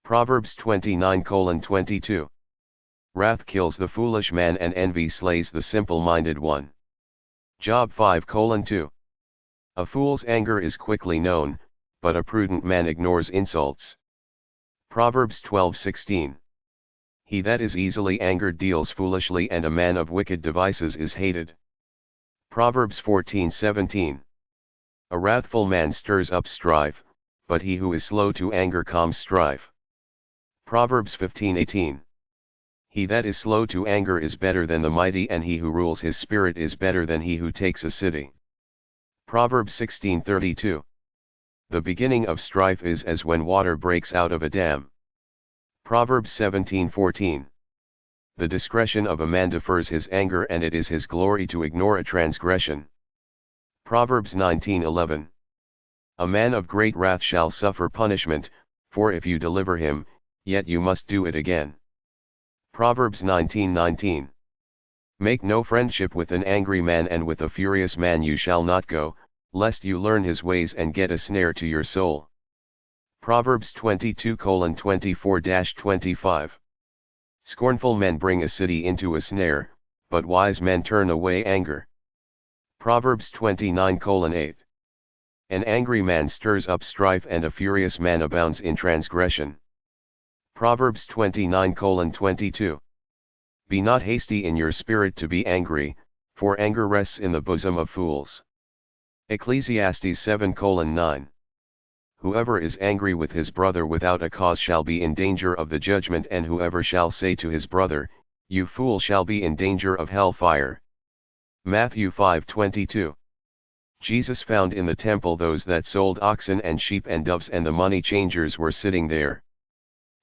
Proverbs 29:22. Wrath kills the foolish man, and envy slays the simple-minded one. Job 5:2. A fool's anger is quickly known, but a prudent man ignores insults. Proverbs 12:16. He that is easily angered deals foolishly, and a man of wicked devices is hated. Proverbs 14:17. A wrathful man stirs up strife, but he who is slow to anger calms strife. Proverbs 15:18. He that is slow to anger is better than the mighty, and he who rules his spirit is better than he who takes a city. Proverbs 16:32. The beginning of strife is as when water breaks out of a dam. Proverbs 17:14. The discretion of a man defers his anger, and it is his glory to ignore a transgression. Proverbs 19:11. A man of great wrath shall suffer punishment, for if you deliver him, yet you must do it again. Proverbs 19:19. Make no friendship with an angry man, and with a furious man you shall not go, lest you learn his ways and get a snare to your soul. Proverbs 22:24-25. Scornful men bring a city into a snare, but wise men turn away anger. Proverbs 29:8. An angry man stirs up strife, and a furious man abounds in transgression. Proverbs 29:22. Be not hasty in your spirit to be angry, for anger rests in the bosom of fools. Ecclesiastes 7:9. Whoever is angry with his brother without a cause shall be in danger of the judgment, and whoever shall say to his brother, you fool, shall be in danger of hell fire. Matthew 5:22. Jesus found in the temple those that sold oxen and sheep and doves, and the money changers were sitting there.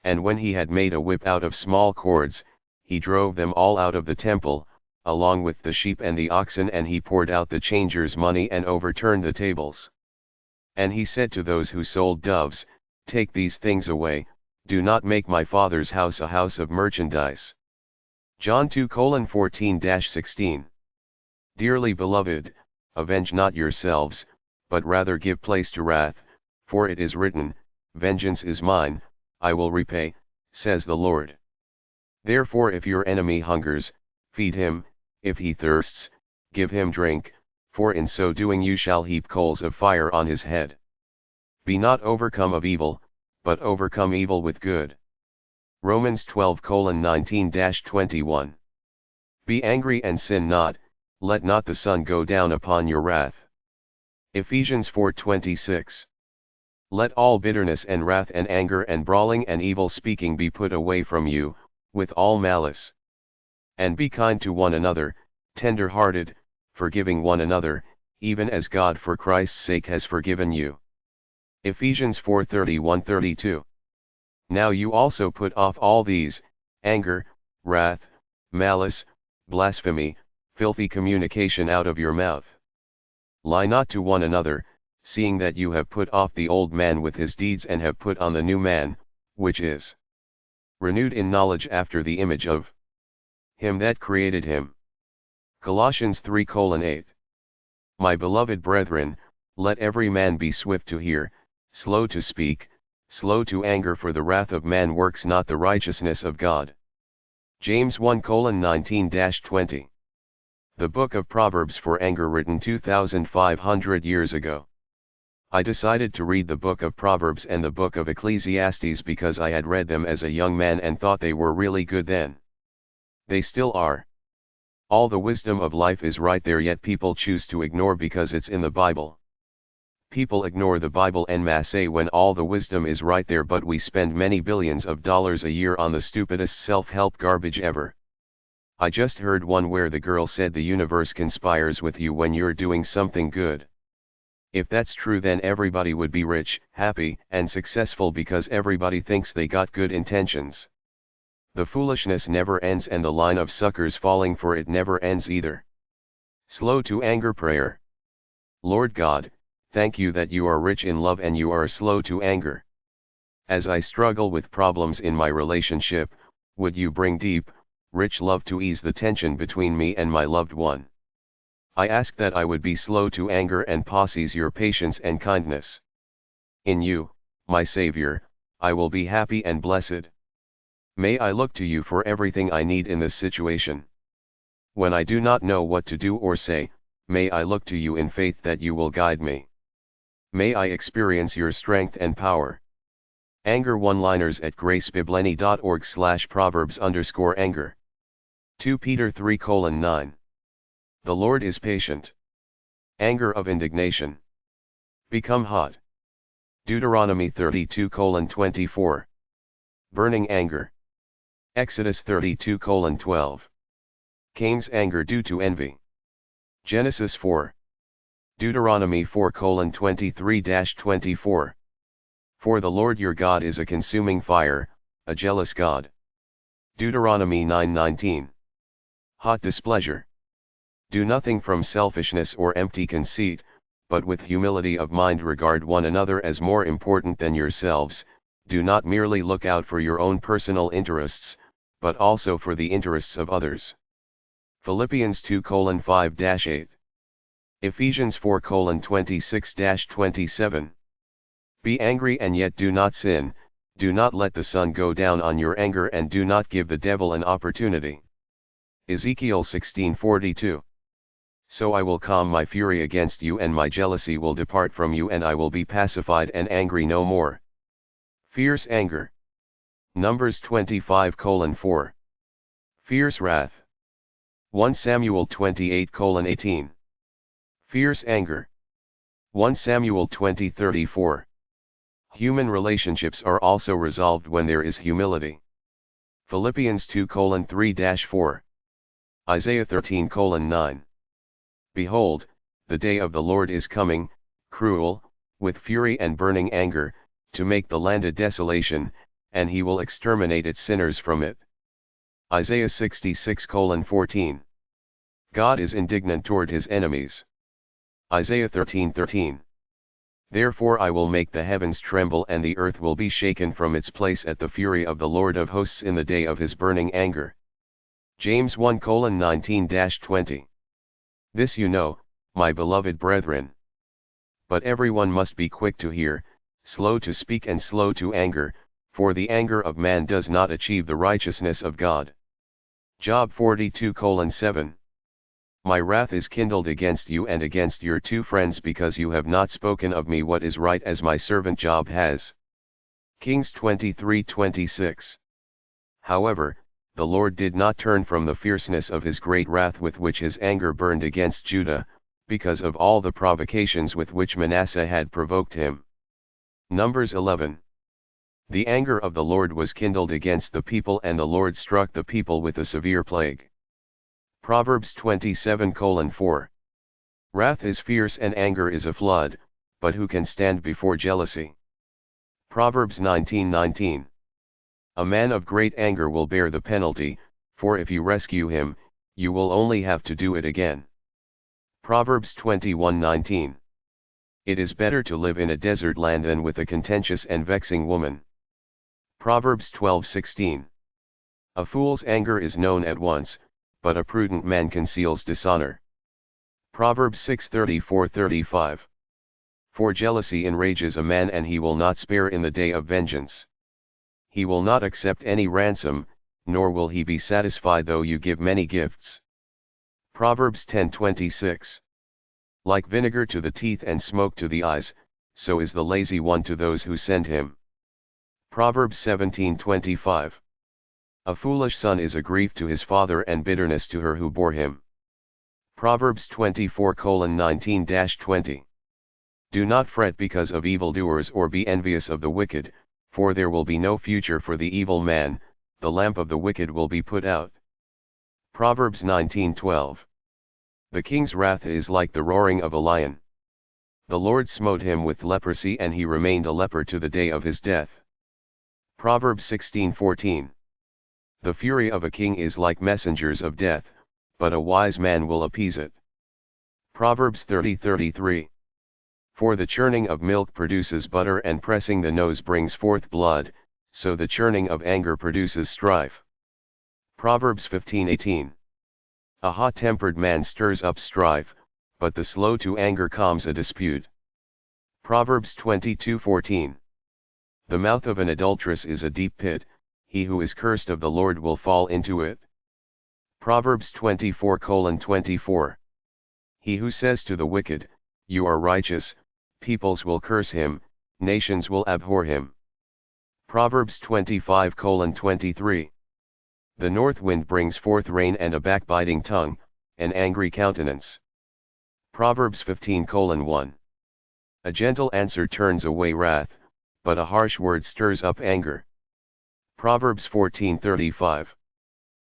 And when he had made a whip out of small cords, he drove them all out of the temple, along with the sheep and the oxen, and he poured out the changers' money and overturned the tables. And he said to those who sold doves, take these things away, do not make my Father's house a house of merchandise. John 2:14-16. Dearly beloved, avenge not yourselves, but rather give place to wrath, for it is written, vengeance is mine, I will repay, says the Lord. Therefore if your enemy hungers, feed him, if he thirsts, give him drink, for in so doing you shall heap coals of fire on his head. Be not overcome of evil, but overcome evil with good. Romans 12:19-21. Be angry and sin not, let not the sun go down upon your wrath. Ephesians 4:26. Let all bitterness and wrath and anger and brawling and evil speaking be put away from you, with all malice. And be kind to one another, tender-hearted, forgiving one another, even as God for Christ's sake has forgiven you. Ephesians 4:31-32. Now you also put off all these, anger, wrath, malice, blasphemy, filthy communication out of your mouth. Lie not to one another, seeing that you have put off the old man with his deeds and have put on the new man, which is renewed in knowledge after the image of him that created him. Colossians 3:8. My beloved brethren, let every man be swift to hear, slow to speak, slow to anger, for the wrath of man works not the righteousness of God. James 1:19-20. The Book of Proverbs for Anger, written 2,500 years ago. I decided to read the Book of Proverbs and the Book of Ecclesiastes because I had read them as a young man and thought they were really good then. They still are. All the wisdom of life is right there, yet people choose to ignore because it's in the Bible. People ignore the Bible en masse when all the wisdom is right there, but we spend many billions of dollars a year on the stupidest self-help garbage ever. I just heard one where the girl said the universe conspires with you when you're doing something good. If that's true, then everybody would be rich, happy, and successful because everybody thinks they got good intentions. The foolishness never ends, and the line of suckers falling for it never ends either. Slow to anger prayer. Lord God, thank you that you are rich in love and you are slow to anger. As I struggle with problems in my relationship, would you bring deep, rich love to ease the tension between me and my loved one? I ask that I would be slow to anger and possess your patience and kindness. In you, my Savior, I will be happy and blessed. May I look to you for everything I need in this situation. When I do not know what to do or say, may I look to you in faith that you will guide me. May I experience your strength and power. Anger one-liners at gracebibleni.org/proverbs_anger. 2 Peter 3:9. The Lord is patient. Anger of indignation. Become hot. Deuteronomy 32:24. Burning anger. Exodus 32:12. Cain's anger due to envy. Genesis 4. Deuteronomy 4:23-24. For the Lord your God is a consuming fire, a jealous God. Deuteronomy 9:19. Hot displeasure. Do nothing from selfishness or empty conceit, but with humility of mind regard one another as more important than yourselves. Do not merely look out for your own personal interests, but also for the interests of others. Philippians 2:5-8. Ephesians 4:26-27. Be angry and yet do not sin, do not let the sun go down on your anger and do not give the devil an opportunity. Ezekiel 16:42. So I will calm my fury against you and my jealousy will depart from you and I will be pacified and angry no more. Fierce anger. Numbers 25:4. Fierce wrath. 1 Samuel 28:18. Fierce anger. 1 Samuel 20:34. Human relationships are also resolved when there is humility. Philippians 2:3-4. Isaiah 13:9. Behold, the day of the Lord is coming, cruel, with fury and burning anger, to make the land a desolation, and he will exterminate its sinners from it. Isaiah 66:14. God is indignant toward his enemies. Isaiah 13:13. Therefore I will make the heavens tremble and the earth will be shaken from its place at the fury of the Lord of hosts in the day of his burning anger. James 1:19-20. This you know, my beloved brethren. But everyone must be quick to hear, slow to speak and slow to anger, for the anger of man does not achieve the righteousness of God. Job 42:7. My wrath is kindled against you and against your two friends because you have not spoken of me what is right as my servant Job has. Kings 23:26. However, the Lord did not turn from the fierceness of his great wrath with which his anger burned against Judah, because of all the provocations with which Manasseh had provoked him. Numbers 11. The anger of the Lord was kindled against the people and the Lord struck the people with a severe plague. Proverbs 27:4. Wrath is fierce and anger is a flood, but who can stand before jealousy? Proverbs 19:19. A man of great anger will bear the penalty, for if you rescue him, you will only have to do it again. Proverbs 21:19. It is better to live in a desert land than with a contentious and vexing woman. Proverbs 12:16. A fool's anger is known at once, but a prudent man conceals dishonor. Proverbs 6:34-35. For jealousy enrages a man, and he will not spare in the day of vengeance. He will not accept any ransom, nor will he be satisfied though you give many gifts. Proverbs 10:26. Like vinegar to the teeth and smoke to the eyes, so is the lazy one to those who send him. Proverbs 17:25. A foolish son is a grief to his father and bitterness to her who bore him. Proverbs 24:19-20. Do not fret because of evildoers or be envious of the wicked, for there will be no future for the evil man, the lamp of the wicked will be put out. Proverbs 19:12. The king's wrath is like the roaring of a lion. The Lord smote him with leprosy, and he remained a leper to the day of his death. Proverbs 16:14. The fury of a king is like messengers of death, but a wise man will appease it. Proverbs 30:33. For the churning of milk produces butter, and pressing the nose brings forth blood, so the churning of anger produces strife. Proverbs 15:18. A hot-tempered man stirs up strife, but the slow to anger calms a dispute. Proverbs 22:14. The mouth of an adulteress is a deep pit, he who is cursed of the Lord will fall into it. Proverbs 24:24. He who says to the wicked, you are righteous, peoples will curse him, nations will abhor him. Proverbs 25:23. The north wind brings forth rain, and a backbiting tongue, an angry countenance. Proverbs 15:1. A gentle answer turns away wrath, but a harsh word stirs up anger. Proverbs 14:35.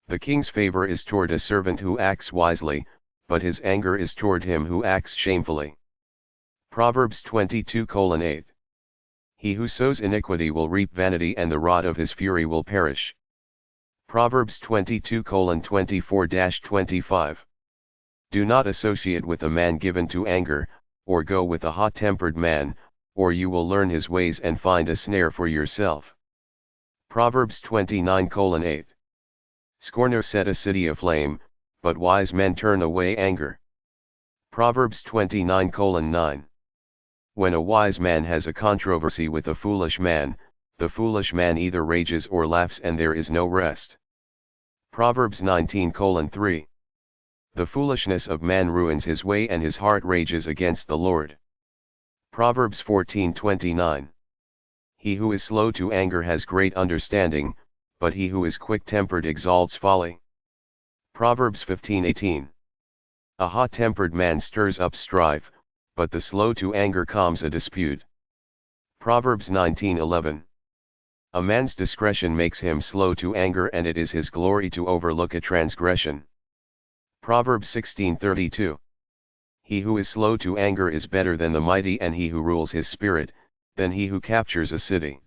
The king's favor is toward a servant who acts wisely, but his anger is toward him who acts shamefully. Proverbs 22:8. He who sows iniquity will reap vanity, and the rod of his fury will perish. Proverbs 22:24-25. Do not associate with a man given to anger, or go with a hot-tempered man, or you will learn his ways and find a snare for yourself. Proverbs 29:8. Scorners set a city aflame, but wise men turn away anger. Proverbs 29:9. When a wise man has a controversy with a foolish man, the foolish man either rages or laughs, and there is no rest. Proverbs 19:3. The foolishness of man ruins his way, and his heart rages against the Lord. Proverbs 14:29. He who is slow to anger has great understanding, but he who is quick-tempered exalts folly. Proverbs 15:18. A hot-tempered man stirs up strife, but the slow to anger calms a dispute. Proverbs 19:11. A man's discretion makes him slow to anger, and it is his glory to overlook a transgression. Proverbs 16:32. He who is slow to anger is better than the mighty, and he who rules his spirit, than he who captures a city.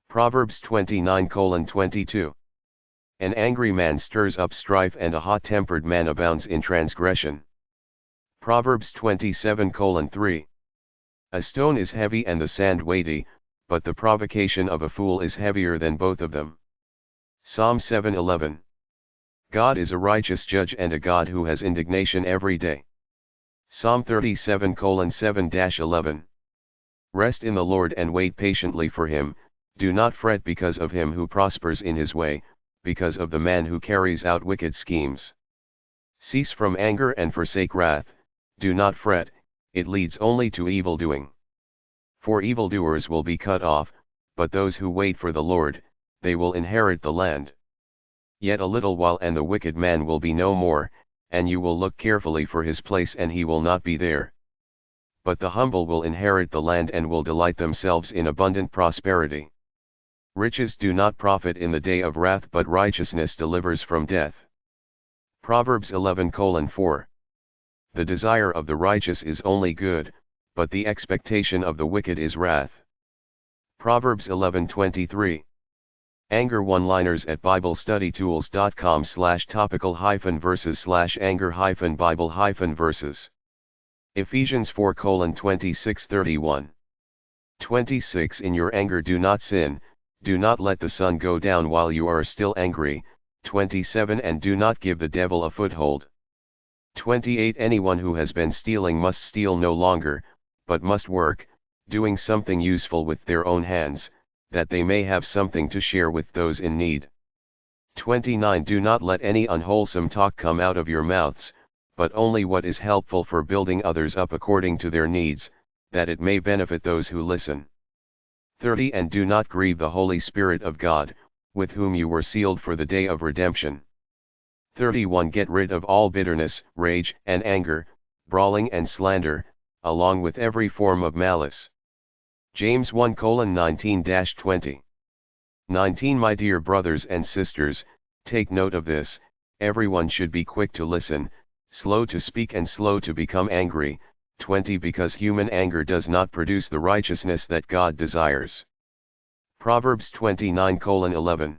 Proverbs 29:22. An angry man stirs up strife, and a hot-tempered man abounds in transgression. Proverbs 27:3. A stone is heavy and the sand weighty, but the provocation of a fool is heavier than both of them. Psalm 7:11. God is a righteous judge and a God who has indignation every day. Psalm 37:7-11. Rest in the Lord and wait patiently for him, do not fret because of him who prospers in his way, because of the man who carries out wicked schemes. Cease from anger and forsake wrath, do not fret, it leads only to evil doing. For evildoers will be cut off, but those who wait for the Lord, they will inherit the land. Yet a little while and the wicked man will be no more, and you will look carefully for his place and he will not be there. But the humble will inherit the land and will delight themselves in abundant prosperity. Riches do not profit in the day of wrath, but righteousness delivers from death. Proverbs 11:4. The desire of the righteous is only good, but the expectation of the wicked is wrath. Proverbs 11:23. Anger one-liners at BibleStudyTools.com/topical-verses/anger-Bible-verses Ephesians 4:26-31. 26 In your anger do not sin, do not let the sun go down while you are still angry. 27 And do not give the devil a foothold. 28 Anyone who has been stealing must steal no longer, but must work, doing something useful with their own hands, that they may have something to share with those in need. 29 Do not let any unwholesome talk come out of your mouths, but only what is helpful for building others up according to their needs, that it may benefit those who listen. 30 And do not grieve the Holy Spirit of God, with whom you were sealed for the day of redemption. 31 Get rid of all bitterness, rage, and anger, brawling and slander, along with every form of malice. James 1:19-20. 19 My dear brothers and sisters, take note of this, everyone should be quick to listen, slow to speak and slow to become angry. 20 Because human anger does not produce the righteousness that God desires. Proverbs 29:11.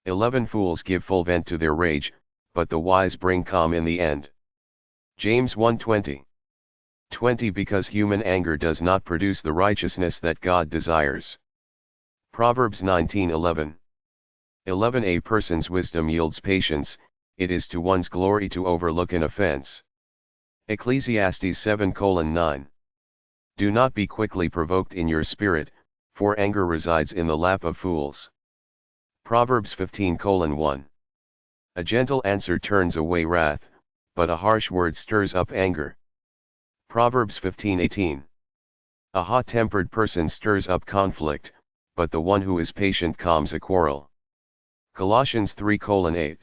11 Fools give full vent to their rage, but the wise bring calm in the end. James 1:20. 20 Because human anger does not produce the righteousness that God desires. Proverbs 19:11. 11 A person's wisdom yields patience, it is to one's glory to overlook an offense. Ecclesiastes 7:9. Do not be quickly provoked in your spirit, for anger resides in the lap of fools. Proverbs 15:1. A gentle answer turns away wrath, but a harsh word stirs up anger. Proverbs 15:18. A hot-tempered person stirs up conflict, but the one who is patient calms a quarrel. Colossians 3:8.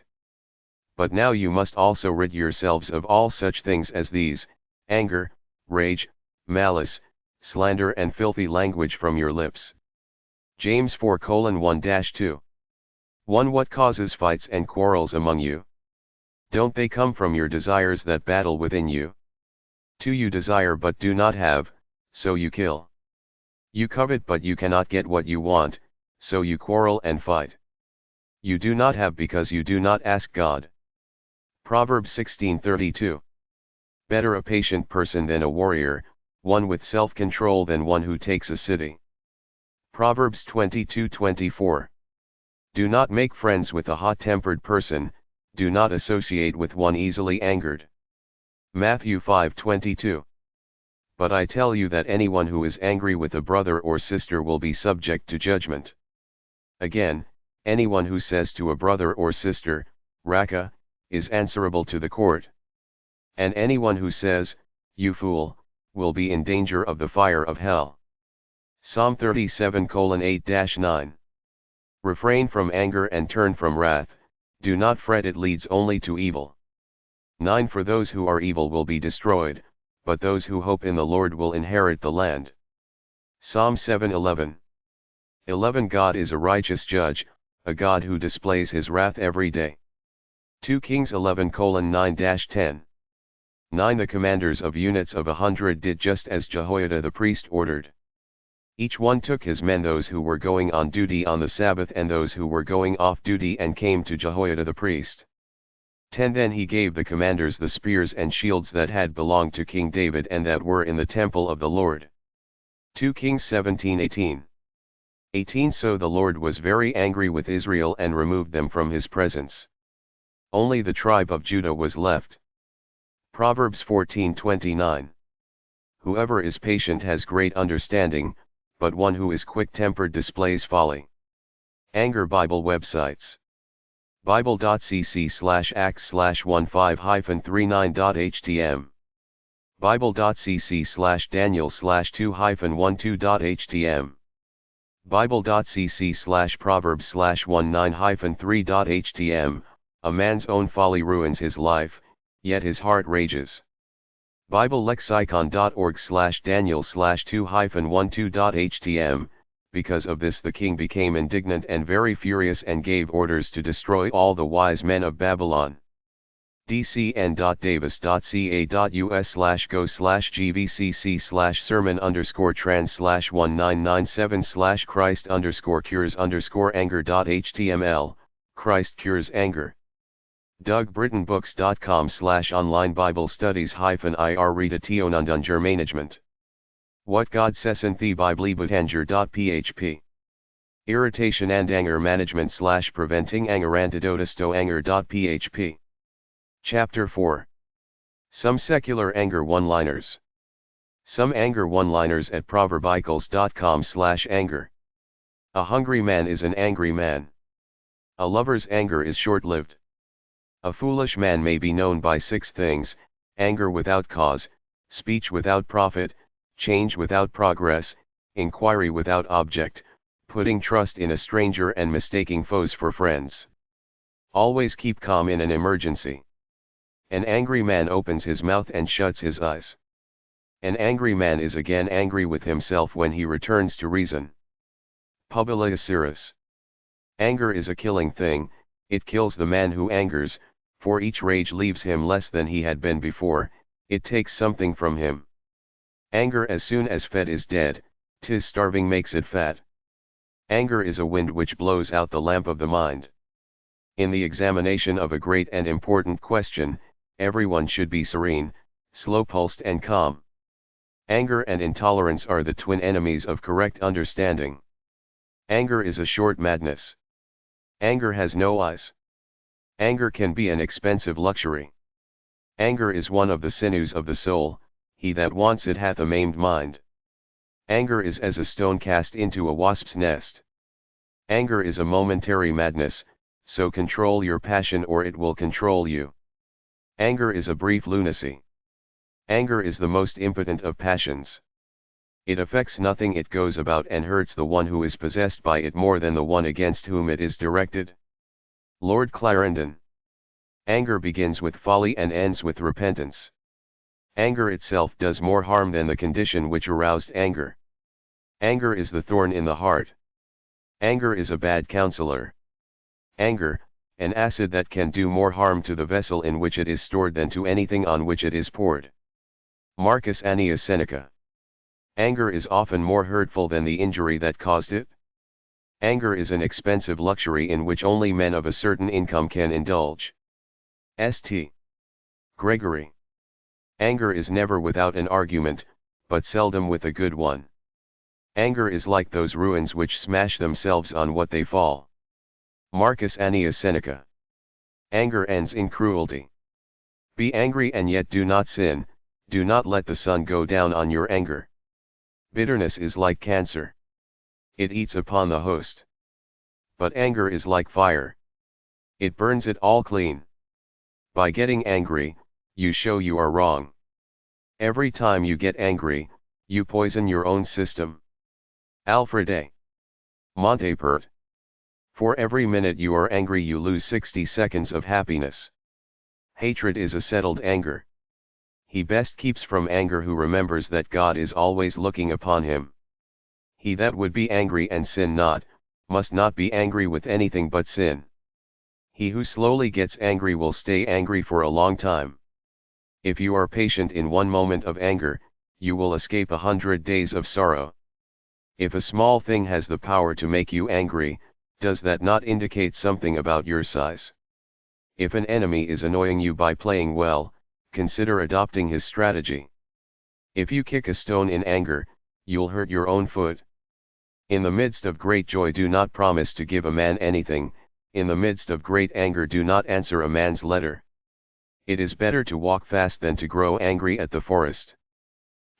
But now you must also rid yourselves of all such things as these: anger, rage, malice, slander and filthy language from your lips. James 4:1-2. 1 What causes fights and quarrels among you? Don't they come from your desires that battle within you? 2 You desire but do not have, so you kill. You covet but you cannot get what you want, so you quarrel and fight. You do not have because you do not ask God. Proverbs 16:32. Better a patient person than a warrior, one with self-control than one who takes a city. Proverbs 22:24. Do not make friends with a hot-tempered person, do not associate with one easily angered. Matthew 5:22. But I tell you that anyone who is angry with a brother or sister will be subject to judgment. Again, anyone who says to a brother or sister, Raka, is answerable to the court. And anyone who says, you fool, will be in danger of the fire of hell. Psalm 37:8-9. Refrain from anger and turn from wrath, do not fret, it leads only to evil. 9 For those who are evil will be destroyed, but those who hope in the Lord will inherit the land. Psalm 7:11. 11 God is a righteous judge, a God who displays his wrath every day. 2 Kings 11:9-10. 9 The commanders of units of 100 did just as Jehoiada the priest ordered. Each one took his men, those who were going on duty on the Sabbath and those who were going off duty, and came to Jehoiada the priest. 10 Then he gave the commanders the spears and shields that had belonged to King David and that were in the temple of the Lord. 2 Kings 17:18. 18 So the Lord was very angry with Israel and removed them from his presence. Only the tribe of Judah was left. Proverbs 14:29. Whoever is patient has great understanding, but one who is quick-tempered displays folly. Anger Bible websites. Bible.cc/acts/15-39.htm. Bible.cc/Daniel/2-12.htm. Bible.cc/Proverbs/19-3.htm. A man's own folly ruins his life, yet his heart rages. BibleLexicon.org/Daniel/2-12.htm. Because of this the king became indignant and very furious and gave orders to destroy all the wise men of Babylon. dcn.davis.ca.us/go/gvcc/sermon_trans/1997/christ_cures_anger.html. Christ cures anger. DougBrittonBooks.com/online Bible studies -ir Rita Tionundunjer Management. What God says in the Bible Butanger.php. Irritation and anger management / preventing anger antidotes to anger.php. Chapter 4. Some secular anger one-liners. Some anger one-liners at proverbicals.com/anger. A hungry man is an angry man. A lover's anger is short-lived. A foolish man may be known by 6 things: anger without cause, speech without profit, change without progress, inquiry without object, putting trust in a stranger and mistaking foes for friends. Always keep calm in an emergency. An angry man opens his mouth and shuts his eyes. An angry man is again angry with himself when he returns to reason. Publius. Anger is a killing thing, it kills the man who angers, for each rage leaves him less than he had been before, it takes something from him. Anger as soon as fed is dead, 'tis starving makes it fat. Anger is a wind which blows out the lamp of the mind. In the examination of a great and important question, everyone should be serene, slow-pulsed and calm. Anger and intolerance are the twin enemies of correct understanding. Anger is a short madness. Anger has no eyes. Anger can be an expensive luxury. Anger is one of the sinews of the soul, he that wants it hath a maimed mind. Anger is as a stone cast into a wasp's nest. Anger is a momentary madness, so control your passion or it will control you. Anger is a brief lunacy. Anger is the most impotent of passions. It affects nothing, it goes about and hurts the one who is possessed by it more than the one against whom it is directed. Lord Clarendon. Anger begins with folly and ends with repentance. Anger itself does more harm than the condition which aroused anger. Anger is the thorn in the heart. Anger is a bad counselor. Anger, an acid that can do more harm to the vessel in which it is stored than to anything on which it is poured. Marcus Annius Seneca. Anger is often more hurtful than the injury that caused it. Anger is an expensive luxury in which only men of a certain income can indulge. St. Gregory. Anger is never without an argument, but seldom with a good one. Anger is like those ruins which smash themselves on what they fall. Marcus Annius Seneca. Anger ends in cruelty. Be angry and yet do not sin, do not let the sun go down on your anger. Bitterness is like cancer. It eats upon the host. But anger is like fire. It burns it all clean. By getting angry, you show you are wrong. Every time you get angry, you poison your own system. Alfred A. Montepert. For every minute you are angry you lose 60 seconds of happiness. Hatred is a settled anger. He best keeps from anger who remembers that God is always looking upon him. He that would be angry and sin not, must not be angry with anything but sin. He who slowly gets angry will stay angry for a long time. If you are patient in one moment of anger, you will escape 100 days of sorrow. If a small thing has the power to make you angry, does that not indicate something about your size? If an enemy is annoying you by playing well, consider adopting his strategy. If you kick a stone in anger, you'll hurt your own foot. In the midst of great joy do not promise to give a man anything, in the midst of great anger do not answer a man's letter. It is better to walk fast than to grow angry at the forest.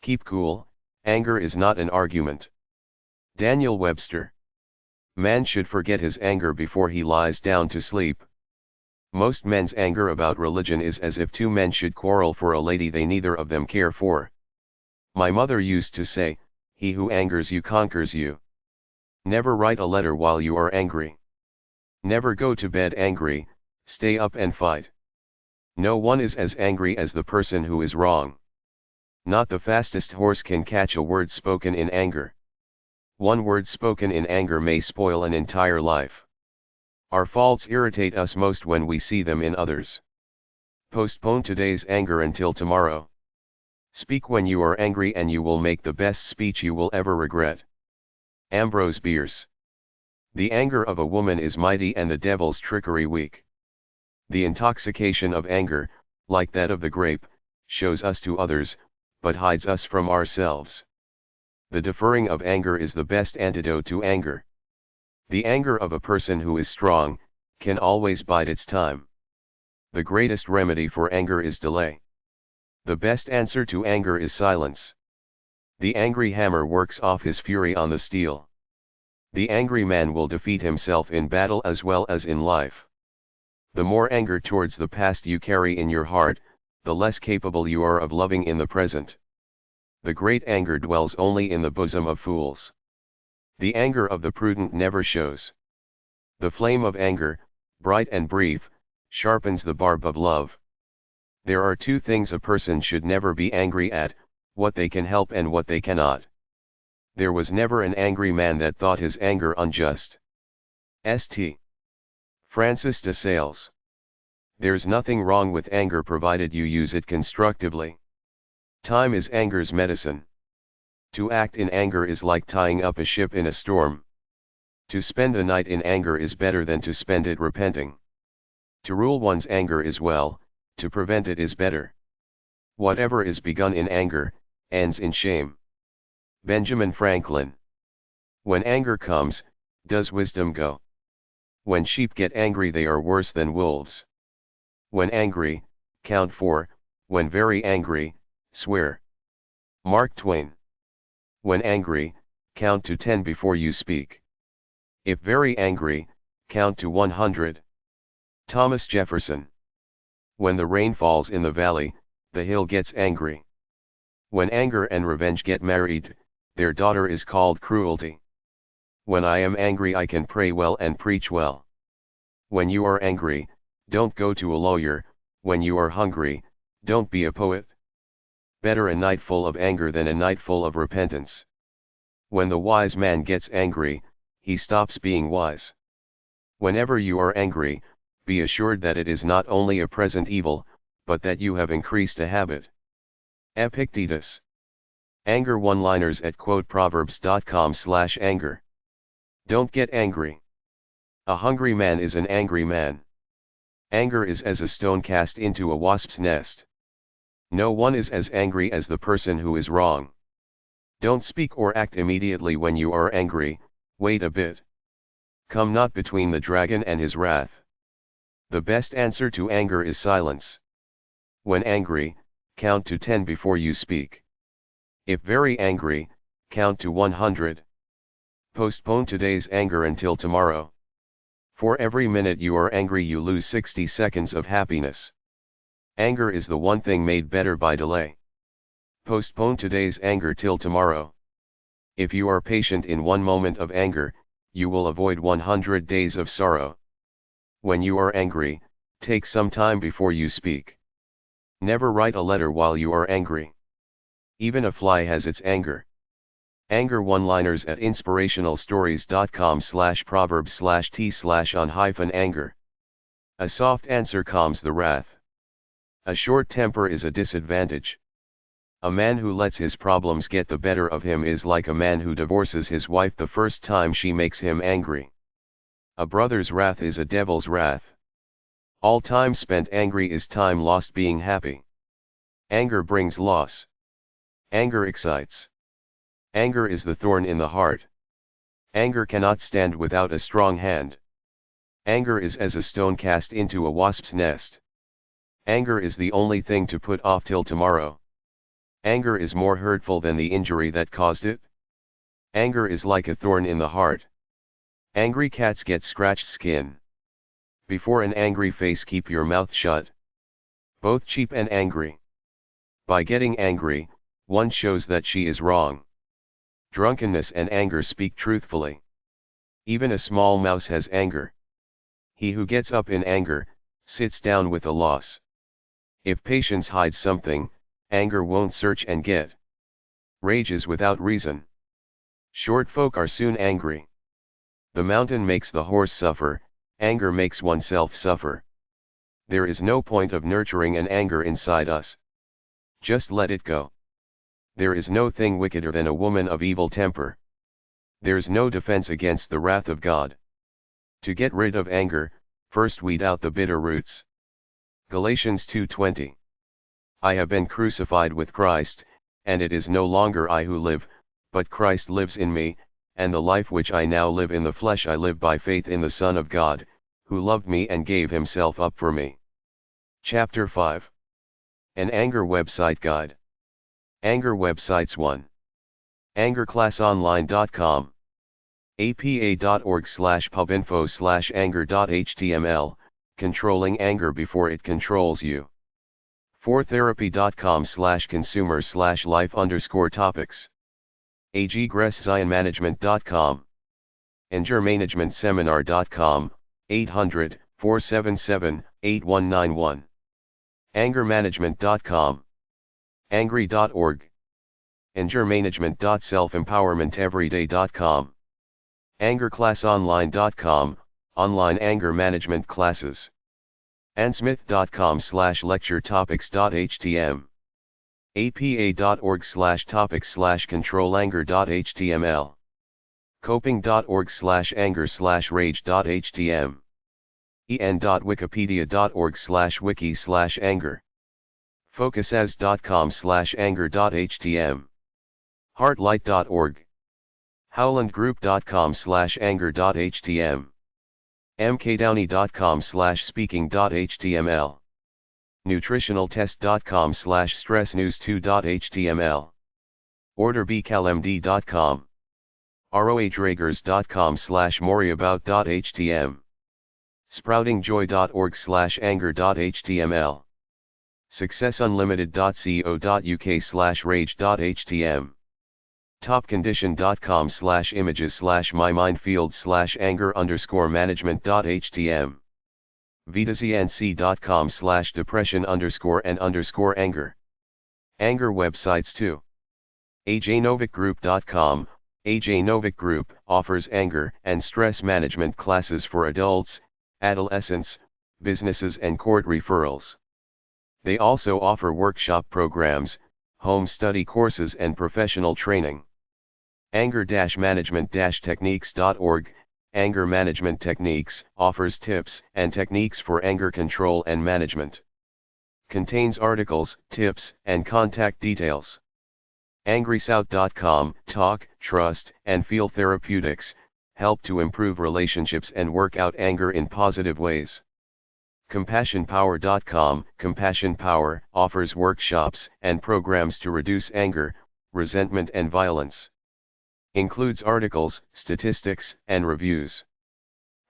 Keep cool, anger is not an argument. Daniel Webster. Man should forget his anger before he lies down to sleep. Most men's anger about religion is as if two men should quarrel for a lady they neither of them care for. My mother used to say, "He who angers you conquers you." Never write a letter while you are angry. Never go to bed angry, stay up and fight. No one is as angry as the person who is wrong. Not the fastest horse can catch a word spoken in anger. One word spoken in anger may spoil an entire life. Our faults irritate us most when we see them in others. Postpone today's anger until tomorrow. Speak when you are angry and you will make the best speech you will ever regret. Ambrose Bierce. The anger of a woman is mighty and the devil's trickery weak. The intoxication of anger, like that of the grape, shows us to others, but hides us from ourselves. The deferring of anger is the best antidote to anger. The anger of a person who is strong, can always bide its time. The greatest remedy for anger is delay. The best answer to anger is silence. The angry hammer works off his fury on the steel. The angry man will defeat himself in battle as well as in life. The more anger towards the past you carry in your heart, the less capable you are of loving in the present. The great anger dwells only in the bosom of fools. The anger of the prudent never shows. The flame of anger, bright and brief, sharpens the barb of love. There are two things a person should never be angry at, what they can help and what they cannot. There was never an angry man that thought his anger unjust. St. Francis de Sales. There's nothing wrong with anger provided you use it constructively. Time is anger's medicine. To act in anger is like tying up a ship in a storm. To spend the night in anger is better than to spend it repenting. To rule one's anger is well, to prevent it is better. Whatever is begun in anger, ends in shame. Benjamin Franklin. When anger comes, does wisdom go? When sheep get angry they are worse than wolves. When angry, count 4, when very angry, swear. Mark Twain. When angry, count to 10 before you speak. If very angry, count to 100. Thomas Jefferson. When the rain falls in the valley, the hill gets angry. When anger and revenge get married, their daughter is called cruelty. When I am angry I can pray well and preach well. When you are angry, don't go to a lawyer. When you are hungry, don't be a poet. Better a night full of anger than a night full of repentance. When the wise man gets angry, he stops being wise. Whenever you are angry, be assured that it is not only a present evil, but that you have increased a habit. Epictetus. Anger one-liners at quoteproverbs.com/anger. Don't get angry. A hungry man is an angry man. Anger is as a stone cast into a wasp's nest. No one is as angry as the person who is wrong. Don't speak or act immediately when you are angry, wait a bit. Come not between the dragon and his wrath. The best answer to anger is silence. When angry, count to 10 before you speak. If very angry, count to 100. Postpone today's anger until tomorrow. For every minute you are angry you lose 60 seconds of happiness. Anger is the one thing made better by delay. Postpone today's anger till tomorrow. If you are patient in one moment of anger, you will avoid 100 days of sorrow. When you are angry, take some time before you speak. Never write a letter while you are angry. Even a fly has its anger. Anger one-liners at inspirationalstories.com/proverbs/t/on-anger. A soft answer calms the wrath. A short temper is a disadvantage. A man who lets his problems get the better of him is like a man who divorces his wife the first time she makes him angry. A brother's wrath is a devil's wrath. All time spent angry is time lost being happy. Anger brings loss. Anger excites. Anger is the thorn in the heart. Anger cannot stand without a strong hand. Anger is as a stone cast into a wasp's nest. Anger is the only thing to put off till tomorrow. Anger is more hurtful than the injury that caused it. Anger is like a thorn in the heart. Angry cats get scratched skin. Before an angry face keep your mouth shut. Both cheap and angry. By getting angry, one shows that she is wrong. Drunkenness and anger speak truthfully. Even a small mouse has anger. He who gets up in anger, sits down with a loss. If patience hides something, anger won't search and get. Rage is without reason. Short folk are soon angry. The mountain makes the horse suffer, anger makes oneself suffer. There is no point of nurturing an anger inside us. Just let it go. There is no thing wickeder than a woman of evil temper. There's no defense against the wrath of God. To get rid of anger, first weed out the bitter roots. Galatians 2:20. I have been crucified with Christ, and it is no longer I who live, but Christ lives in me, and the life which I now live in the flesh I live by faith in the Son of God, who loved me and gave himself up for me. Chapter 5. An Anger Website Guide. Anger Websites 1. Angerclassonline.com. apa.org/pubinfo/anger.html, controlling anger before it controls you. 4therapy.com/consumer/life_topics. aggressionsmanagement.com. angermanagementseminar.com, 800-477-8191. angermanagement.com. angry.org. angermanagement.selfempowermenteveryday.com. angerclassonline.com, online anger management classes. ansmith.com/lecturetopics.htm. apa.org/topics/controlanger.html. coping.org/anger/rage.htm. en.wikipedia.org/wiki/anger. focusas.com/anger.htm. heartlight.org. howlandgroup.com/anger.htm. mkdowney.com/speaking.html. nutritionaltest.com/stressnews2.html. orderbcalmd.com. roadragers.com/moreabout.htm. sproutingjoy.org/anger.html. successunlimited.co.uk/rage.htm. topcondition.com/images/my-mind-field/anger_management.htm. vitaznc.com/depression_and_anger. Anger Websites 2. ajnovicgroup.com. AJ Novick Group offers anger and stress management classes for adults, adolescents, businesses and court referrals. They also offer workshop programs, home study courses and professional training. Anger-management-techniques.org. Anger Management Techniques offers tips and techniques for anger control and management. Contains articles, tips, and contact details. AngrySouth.com. Talk, trust, and feel therapeutics, help to improve relationships and work out anger in positive ways. CompassionPower.com. Compassion Power offers workshops and programs to reduce anger, resentment and violence. Includes articles, statistics, and reviews.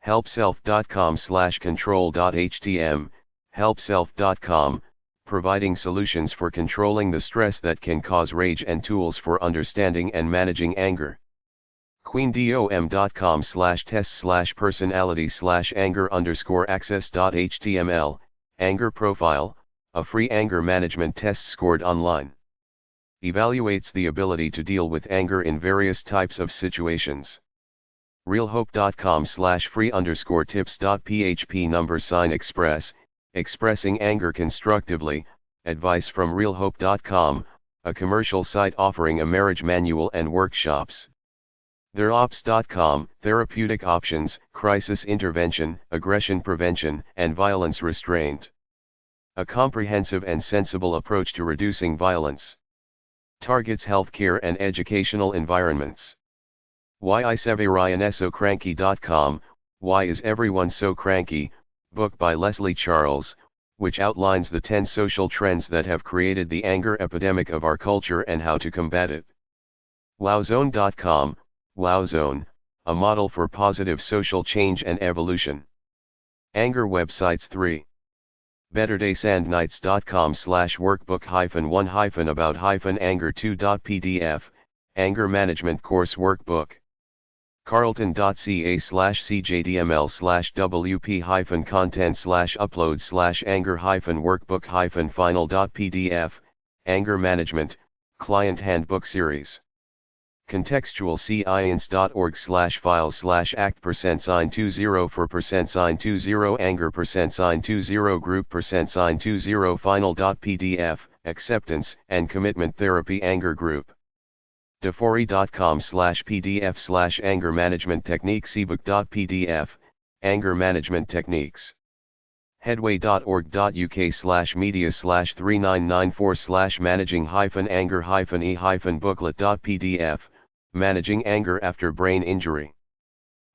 HelpSelf.com/control.htm. HelpSelf.com, providing solutions for controlling the stress that can cause rage and tools for understanding and managing anger. QueenDom.com/test/personality/anger_access.html. Anger Profile, a free anger management test scored online. Evaluates the ability to deal with anger in various types of situations. realhope.com/free_tips.php $express, expressing anger constructively, advice from realhope.com, a commercial site offering a marriage manual and workshops. TheirOps.com, therapeutic options, crisis intervention, aggression prevention, and violence restraint. A comprehensive and sensible approach to reducing violence. Targets healthcare and educational environments. whyiseverianessocranky.com, Why is Everyone So Cranky, book by Leslie Charles, which outlines the 10 social trends that have created the anger epidemic of our culture and how to combat it. wowzone.com, Wowzone, a model for positive social change and evolution. Anger Websites 3. betterdaysandnights.com/workbook-1-about-anger2.pdf, Anger Management Course Workbook. carlton.ca/cjdml/wp-content/upload/anger-workbook-final.pdf, Anger Management, Client Handbook Series. Contextual cience.org/files/act%20 for %20 anger %20 group %20 final.pdf, acceptance and commitment therapy anger group. defori.com/pdf/anger management techniques ebook.pdf, anger management techniques. headway.org.uk/media/3994/managing-anger-e-booklet.pdf, Managing Anger After Brain Injury.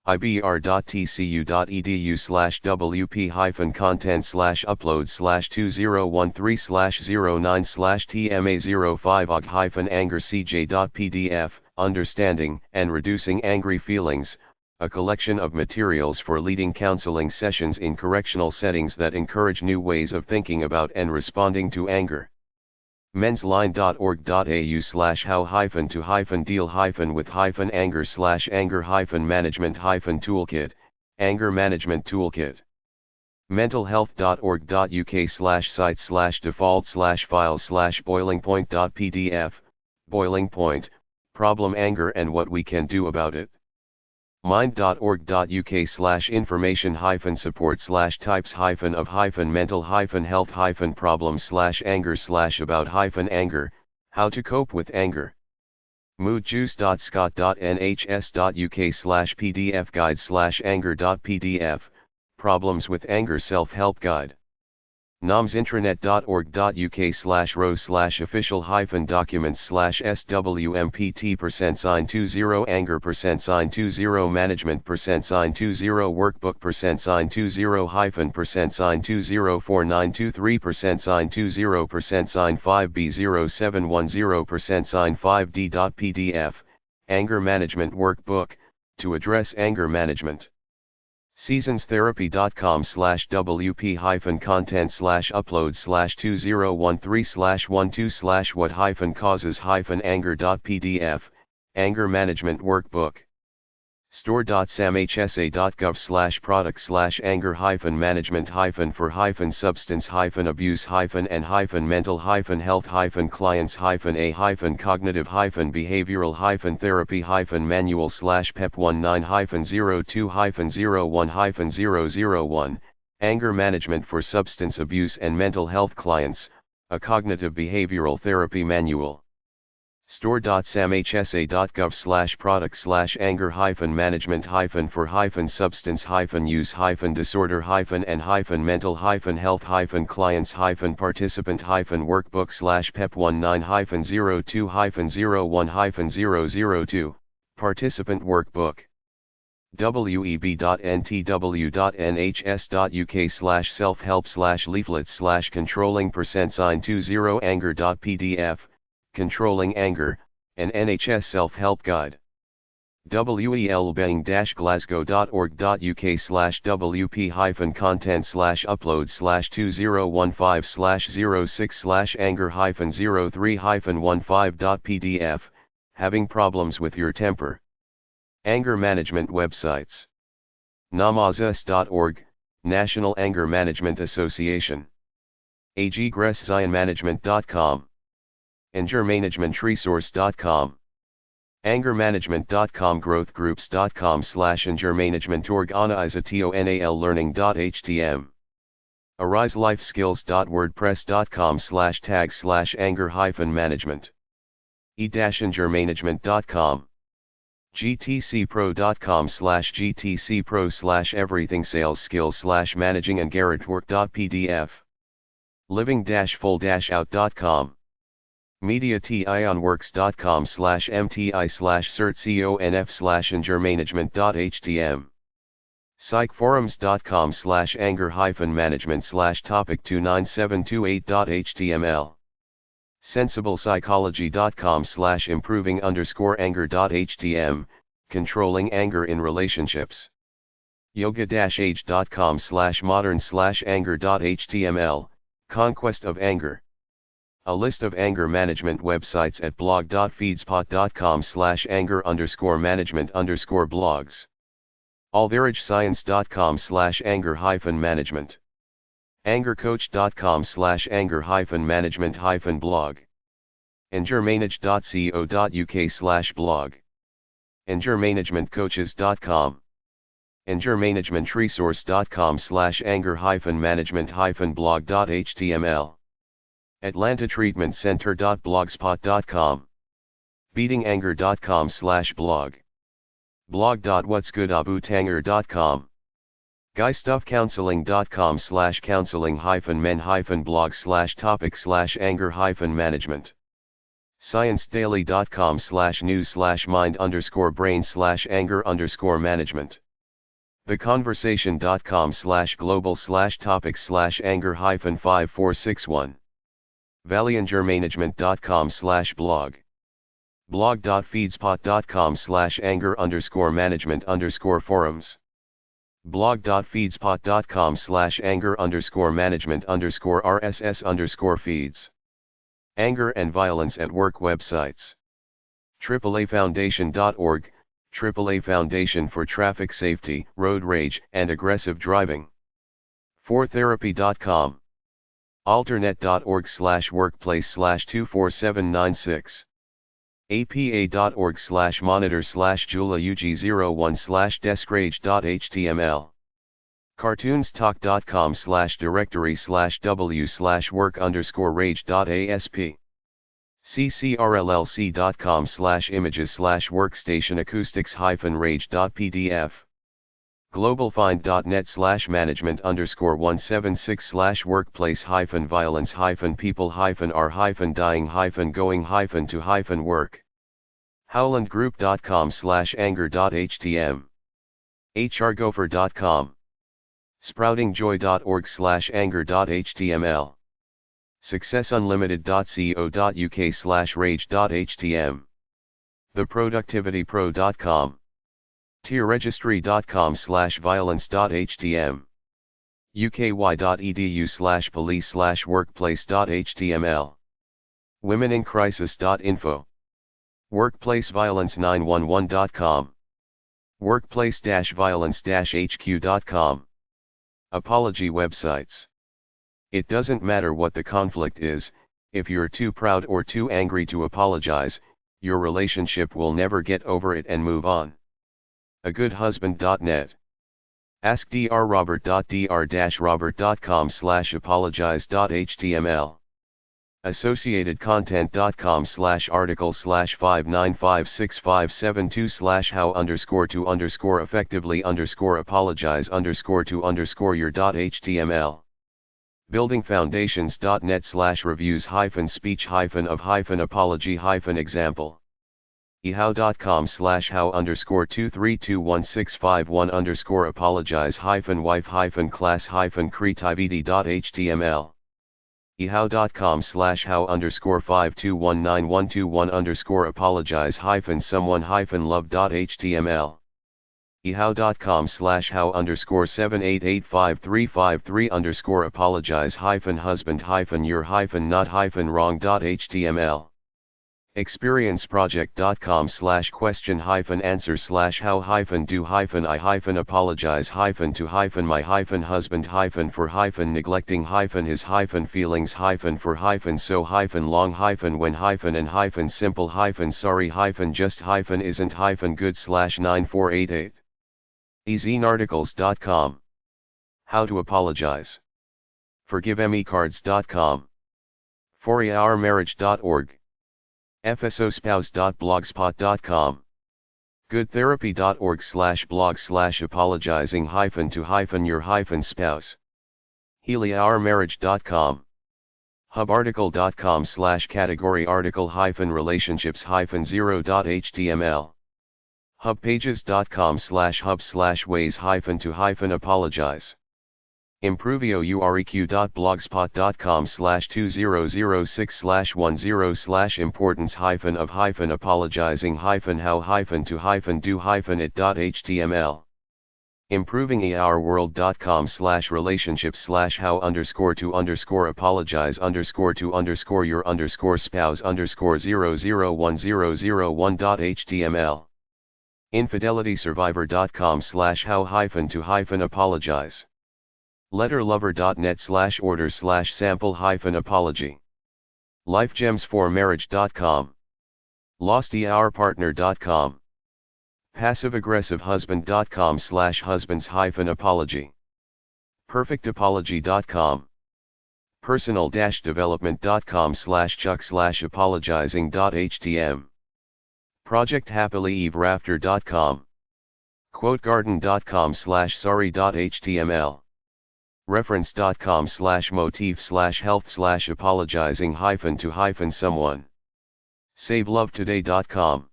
ibr.tcu.edu/wp-content/upload/2013/09/tma05og-anger-cj.pdf, Understanding and Reducing Angry Feelings, a collection of materials for leading counseling sessions in correctional settings that encourage new ways of thinking about and responding to anger. mensline.org.au/how-to-deal-with-anger/management-toolkit, Anger Management Toolkit. mentalhealth.org.uk/site/default/files/boilingpoint.pdf, Boiling Point, Problem Anger and What We Can Do About It. mind.org.uk/information-support/types-of-mental-health-problem/anger/about-anger, How to Cope with Anger. moodjuice.scot.nhs.uk/pdf-guide/anger.pdf, Problems with Anger Self-Help Guide. nomsintranet.org.uk/row/official-document/SWMPT%sign 20 anger%sign 20 Anger Management Workbook, to address anger management. seasonstherapy.com/wp-content/upload/2013/12/what-causes-anger.pdf, Anger Management Workbook. store.samhsa.gov/product/anger-hyphen-management-for-substance-abuse-health-cognitive-behavioral-therapy-manual/PEP 1901, Anger Management for Substance Abuse and Mental Health Clients, a Cognitive Behavioral Therapy Manual. store.samhsa.gov/product/anger-hyphen-management-for-substance-use-disorder-and-mental-health-clients-participant-workbook/PEP 1902-001-002, Participant Workbook. web.ntw.nhs.uk/self-help/leaflets/controlling%sign 20 anger.pdf, Controlling Anger, an NHS Self-Help Guide. welbeing-glasgow.org.uk/wp-content/upload/2015/anger-03-15.pdf, Having Problems with Your Temper. Anger Management Websites. namazs.org, National Anger Management Association. aggresszionmanagement.com. angermanagementresource.com. angermanagement.com. growthgroups.com/angermanagement-organizationalearning.htm. ariselifeskills.wordpress.com/tag/anger-management. e-angermanagement.com. gtcpro.com/gtcpro/everything-sales-skills/managing-and-garretwork.pdf. living-full-out.com. mediationworks.com/mti/cert-conf/angermanagement.htm. psychforums.com/anger-management/topic29728.html. sensiblепsychology.com/improving_anger.htm, Controlling Anger in Relationships. yoga-age.com/modern/anger.html, Conquest of Anger. A list of anger management websites at blog.feedspot.com/anger_management_blogs. alltheragescience.com/anger-management. angercoach.com/anger-management-blog. angermanage.co.uk/blog. angermanagementcoaches.com. angermanagementresource.com/anger-management-blog.html. atlantatreatmentcenter.blogspot.com. beatinganger.com/blog. blog.whatsgoodaboutanger.com. guystuffcounseling.com/counseling-men-blog/topic/anger-management. sciencedaily.com/news/mind_brain/anger_management. theconversation.com/global/topics/anger-5461. valiantgermanagement.com/blog. blog.feedspot.com/anger_management_forums. blog.feedspot.com/anger_management_RSS_feeds. Anger and violence at work websites. AAAfoundation.org, AAA Foundation for Traffic Safety, Road Rage, and Aggressive Driving. 4therapy.com. Alternet.org/workplace/24796. apa.org/monitor/julaug01/deskrage.html. cartoonstalk.com/directory/w/work_rage.asp. ccrllc.com/images/workstation-acoustics-rage.pdf. globalfind.net/management_176/workplace-violence-people-are-dying-going-to-work. howlandgroup.com/anger.htm. hrgopher.com. sproutingjoy.org/anger.html. successunlimited.co.uk/rage.htm. theproductivitypro.com. tierregistry.com/violence.htm. uky.edu/police/workplace.html. womenincrisis.info. workplaceviolence911.com. workplace-violence-hq.com. Apology websites. It doesn't matter what the conflict is, if you're too proud or too angry to apologize, your relationship will never get over it and move on. agoodhusband.net. askdr-robert.dr-robert.com/apologize.html. associatedcontent.com/article/59562/how_to_effectively_apologize_to_your.html. buildingfoundations.net/reviews-of-apology-example. ehow.com/how_2321651_apologize-wife-class-creativity.html. ehow.com/how_521912_apologize-someone-love.html. ehow.com/how_78853530_apologize-husband-your-not-wrong.html. experience-project.com/question-husband-do-I-for-so-long-for-so-hyphen-long-hyphen-when-hyphen-simple-so-hyphen-sorry-just-hyphen-isn't-hyphen-good/948. easyarticles.com. How to apologize. forgivemecards.com. fsospouse.blogspot.com. goodtherapy.org/blog/apologizing-to-your-spouse. healyourmarriage.com. hubarticle.com/category article-relationships-0.html. hubpages.com/hub/ways-to-apologize. improvio-urq.blogspot.com/2006/10/importance-of-apologizing-how-to-do-it.html. improving-our-world.com/relationships/how_to-apologize_to-your-0010001.html. infidelitysurvivor.com/how-to-apologize. letterlover.net/order/sample-apology. lifegemsformarriage.com. losteourpartner.com. passiveaggressivehusband.com/husbands-apology. perfectapology.com. personal-development.com/chuck/apologizing.htm. projecthappilyeverafter.com. quotegarden.com/sorry.html reference.com/motif/health/apologizing-to-someone savelovetoday.com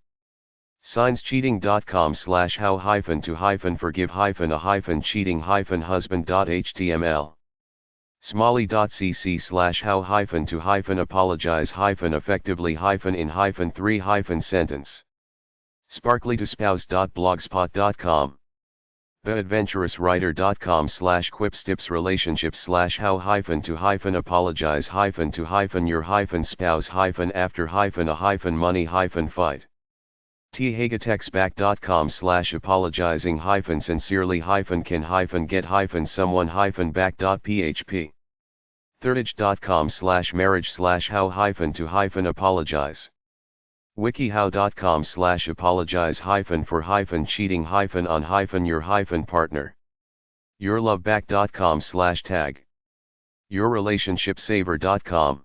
signscheating.com/how-to-forgive-a-cheating-husband.html smalley.cc/how-to-apologize-effectively-in-3-sentence sparklytospouse.blogspot.com theadventurouswriter.com/quipstips-relationships/how-to-apologize-after-a-money-fight thagatextback.com/apologizing-sincerely-can-get-someone-back.php thirdage.com/marriage/how-to-apologize wikihow.com/apologize-for-cheating-on-your-partner yourloveback.com/tag yourrelationshipsaver.com